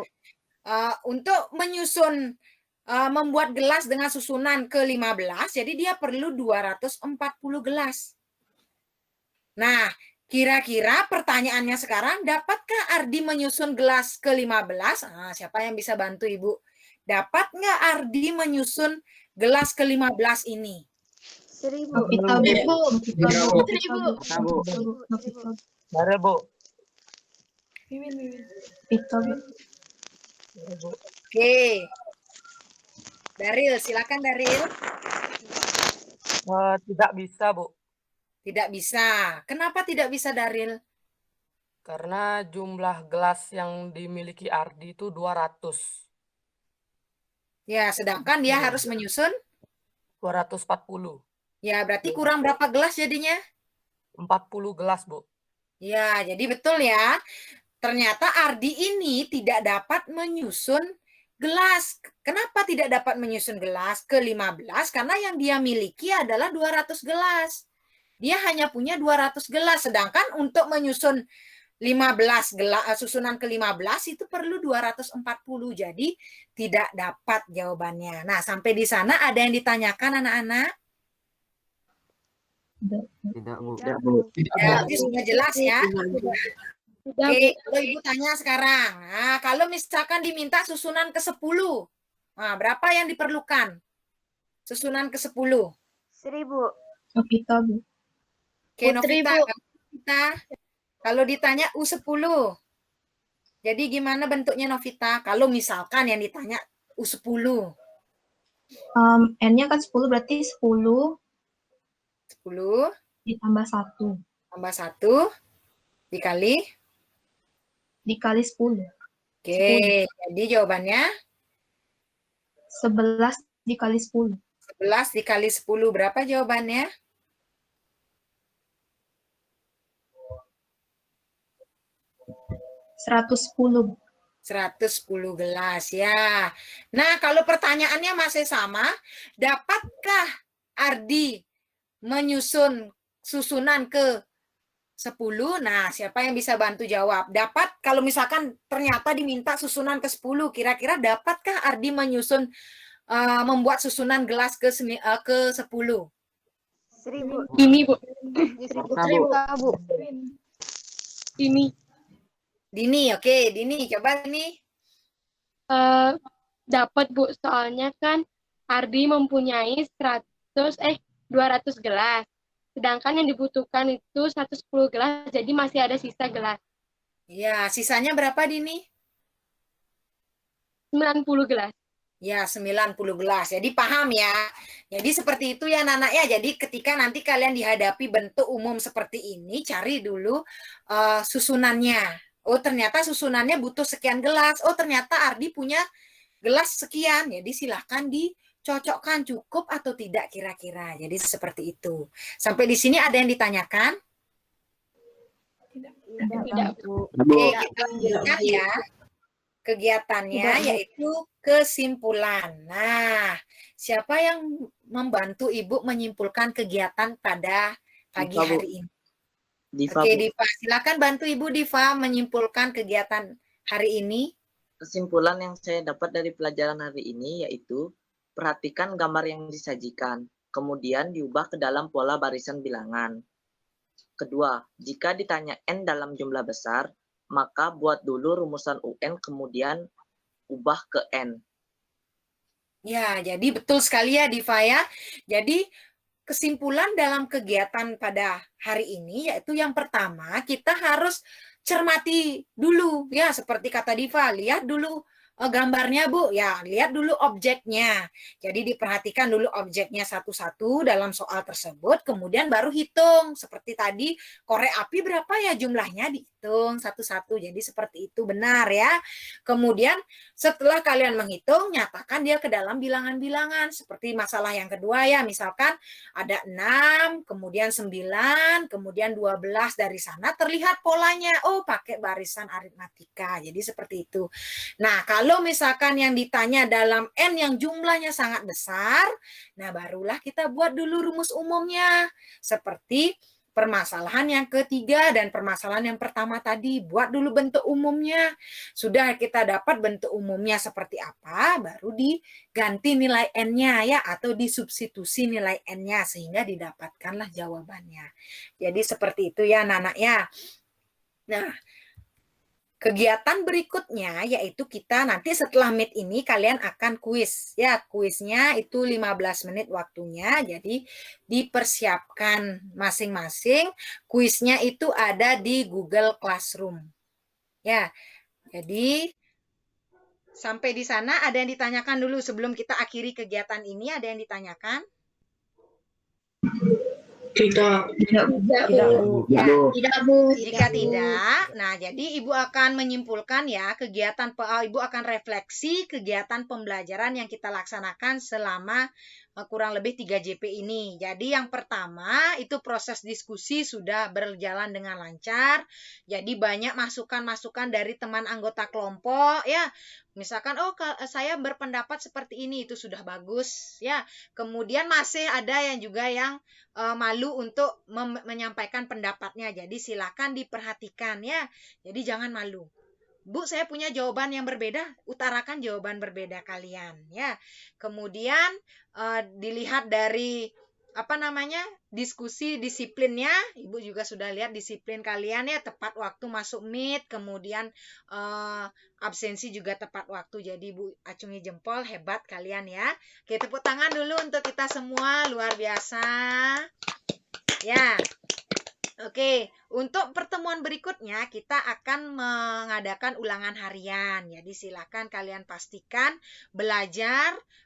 Untuk menyusun membuat gelas dengan susunan ke-15, jadi dia perlu 240 gelas. Nah, kira-kira pertanyaannya sekarang, dapatkah Ardi menyusun gelas ke-15? Nah, siapa yang bisa bantu Ibu? Dapat nggak Ardi menyusun gelas ke-15 ini? 1000. Benar, Bu. Oke. Daril, silakan Daril. Tidak bisa, Bu. Tidak bisa. Kenapa tidak bisa, Daril? Karena jumlah gelas yang dimiliki Ardi itu 200. Ya, sedangkan dia harus menyusun 240. ya, berarti kurang berapa gelas jadinya? 40 gelas, Bu. Ya, jadi betul ya. Ternyata Ardi ini tidak dapat menyusun gelas. Kenapa tidak dapat menyusun gelas ke-15? Karena yang dia miliki adalah 200 gelas. Dia hanya punya 200 gelas. Sedangkan untuk menyusun 15 gelas, susunan ke-15 itu perlu 240. Jadi tidak dapat jawabannya. Nah, sampai di sana ada yang ditanyakan anak-anak? Tidak, Bu. Ya, jadi sudah jelas ya. Oke, kalau Ibu tanya sekarang. Nah, kalau misalkan diminta susunan ke-10, nah, berapa yang diperlukan? Susunan ke-10. 1000. Novita, Bu. Oke, Novita. Kalau ditanya U10, jadi gimana bentuknya Novita? Kalau misalkan yang ditanya U10. N-nya kan 10, berarti 10 ditambah 1. Tambah 1 dikali 10. Oke, jadi jawabannya 11 dikali 10. 11 dikali 10. Berapa jawabannya? 110. 110 gelas ya. Nah, kalau pertanyaannya masih sama, dapatkah Ardi menyusun susunan ke 10? Nah, siapa yang bisa bantu jawab? Dapat, kalau misalkan ternyata diminta susunan ke 10, kira-kira dapatkah Ardi menyusun membuat susunan gelas ke 10? 1000. Ini, Bu. 1000, Bu. Ini. Dini, oke. Dini, coba Dini. Dapat, Bu. Soalnya kan Ardi mempunyai 200 gelas. Sedangkan yang dibutuhkan itu 110 gelas, jadi masih ada sisa gelas. Ya, sisanya berapa Dini? 90 gelas. Ya, 90 gelas. Jadi paham ya. Jadi seperti itu ya anak-anak ya. Jadi ketika nanti kalian dihadapi bentuk umum seperti ini, cari dulu susunannya. Oh, ternyata susunannya butuh sekian gelas. Oh, ternyata Ardi punya gelas sekian. Jadi silahkan dicocokkan cukup atau tidak kira-kira. Jadi seperti itu. Sampai di sini ada yang ditanyakan? Tidak, Bu. Oke, kita lanjutkan ya. Kegiatannya yaitu kesimpulan. Nah, siapa yang membantu Ibu menyimpulkan kegiatan pada pagi Diva, Bu. hari ini? Diva, Oke, Bu. Diva. Silakan bantu Ibu Diva menyimpulkan kegiatan hari ini. Kesimpulan yang saya dapat dari pelajaran hari ini yaitu perhatikan gambar yang disajikan, kemudian diubah ke dalam pola barisan bilangan. Kedua, jika ditanya N dalam jumlah besar, maka buat dulu rumusan UN kemudian ubah ke N. Ya, jadi betul sekali ya Diva ya. Jadi kesimpulan dalam kegiatan pada hari ini yaitu yang pertama kita harus cermati dulu ya seperti kata Diva, lihat dulu gambarnya Bu ya, lihat dulu objeknya. Jadi diperhatikan dulu objeknya satu-satu dalam soal tersebut, kemudian baru hitung. Seperti tadi korek api berapa ya jumlahnya, dihitung satu-satu. Jadi seperti itu, benar ya. Kemudian setelah kalian menghitung, nyatakan dia ke dalam bilangan-bilangan. Seperti masalah yang kedua ya, misalkan ada 6, kemudian 9, kemudian 12 dari sana terlihat polanya. Oh, pakai barisan aritmatika. Jadi seperti itu. Nah, kalau Kalau misalkan yang ditanya dalam N yang jumlahnya sangat besar, nah barulah kita buat dulu rumus umumnya. Seperti permasalahan yang ketiga dan permasalahan yang pertama tadi, buat dulu bentuk umumnya. Sudah kita dapat bentuk umumnya seperti apa, baru diganti nilai N-nya ya, atau disubstitusi nilai N-nya sehingga didapatkanlah jawabannya. Jadi seperti itu ya anak-anak ya. Nah, kegiatan berikutnya yaitu kita nanti setelah Meet ini kalian akan kuis. Ya, kuisnya itu 15 menit waktunya. Jadi dipersiapkan masing-masing. Kuisnya itu ada di Google Classroom. Ya. Jadi sampai di sana ada yang ditanyakan dulu sebelum kita akhiri kegiatan ini, ada yang ditanyakan? Tidak. Tidak, Bu. Jika tidak, nah jadi Ibu akan menyimpulkan ya Ibu akan refleksi kegiatan pembelajaran yang kita laksanakan selama kurang lebih 3 JP ini. Jadi yang pertama itu proses diskusi sudah berjalan dengan lancar. Jadi banyak masukan-masukan dari teman anggota kelompok ya. Misalkan saya berpendapat seperti ini, itu sudah bagus ya. Kemudian masih ada yang juga yang malu untuk menyampaikan pendapatnya. Jadi silakan diperhatikan ya. Jadi jangan malu. Bu, saya punya jawaban yang berbeda, utarakan jawaban berbeda kalian ya. Kemudian dilihat dari diskusi disiplinnya. Ibu juga sudah lihat disiplin kalian ya, tepat waktu masuk Meet, kemudian absensi juga tepat waktu. Jadi Ibu acungi jempol, hebat kalian ya. Oke, tepuk tangan dulu untuk kita semua, luar biasa. Ya. Oke, untuk pertemuan berikutnya kita akan mengadakan ulangan harian. Jadi silakan kalian pastikan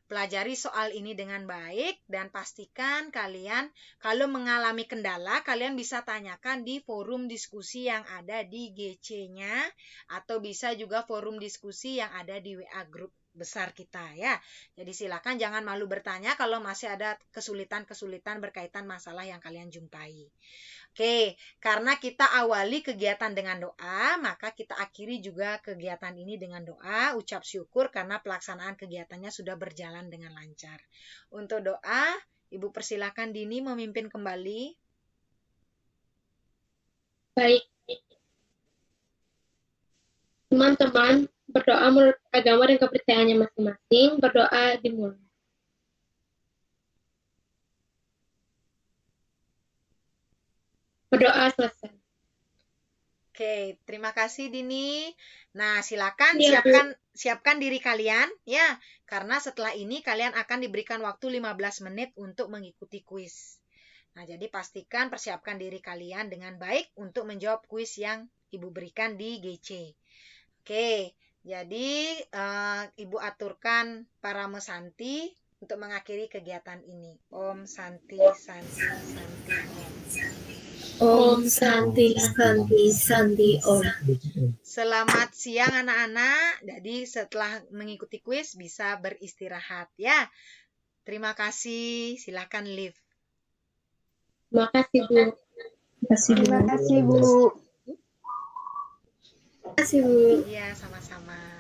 pelajari soal ini dengan baik, dan pastikan kalian kalau mengalami kendala kalian bisa tanyakan di forum diskusi yang ada di GC-nya, atau bisa juga forum diskusi yang ada di WA group besar kita ya. Jadi silakan jangan malu bertanya kalau masih ada kesulitan-kesulitan berkaitan masalah yang kalian jumpai. Oke, karena kita awali kegiatan dengan doa, maka kita akhiri juga kegiatan ini dengan doa, ucap syukur karena pelaksanaan kegiatannya sudah berjalan dengan lancar. Untuk doa, Ibu persilakan Dini memimpin kembali. Baik. Teman-teman, berdoa menurut agama dan kepercayaannya masing-masing, berdoa dimulai. Berdoa selesai. Oke, terima kasih Dini. Nah, silakan Iya, siapkan diri kalian ya, karena setelah ini kalian akan diberikan waktu 15 menit untuk mengikuti kuis. Nah, jadi pastikan persiapkan diri kalian dengan baik untuk menjawab kuis yang Ibu berikan di GC. Oke, jadi Ibu aturkan para mesanti untuk mengakhiri kegiatan ini. Om Santi, Santi, Santi, Om. Om Santi, Santi, Santi, Om. Selamat siang anak-anak. Jadi setelah mengikuti kuis bisa beristirahat ya. Terima kasih. Silakan leave. Terima kasih, Bu. Terima kasih, Bu. Terima kasih, Bu. Iya, sama-sama.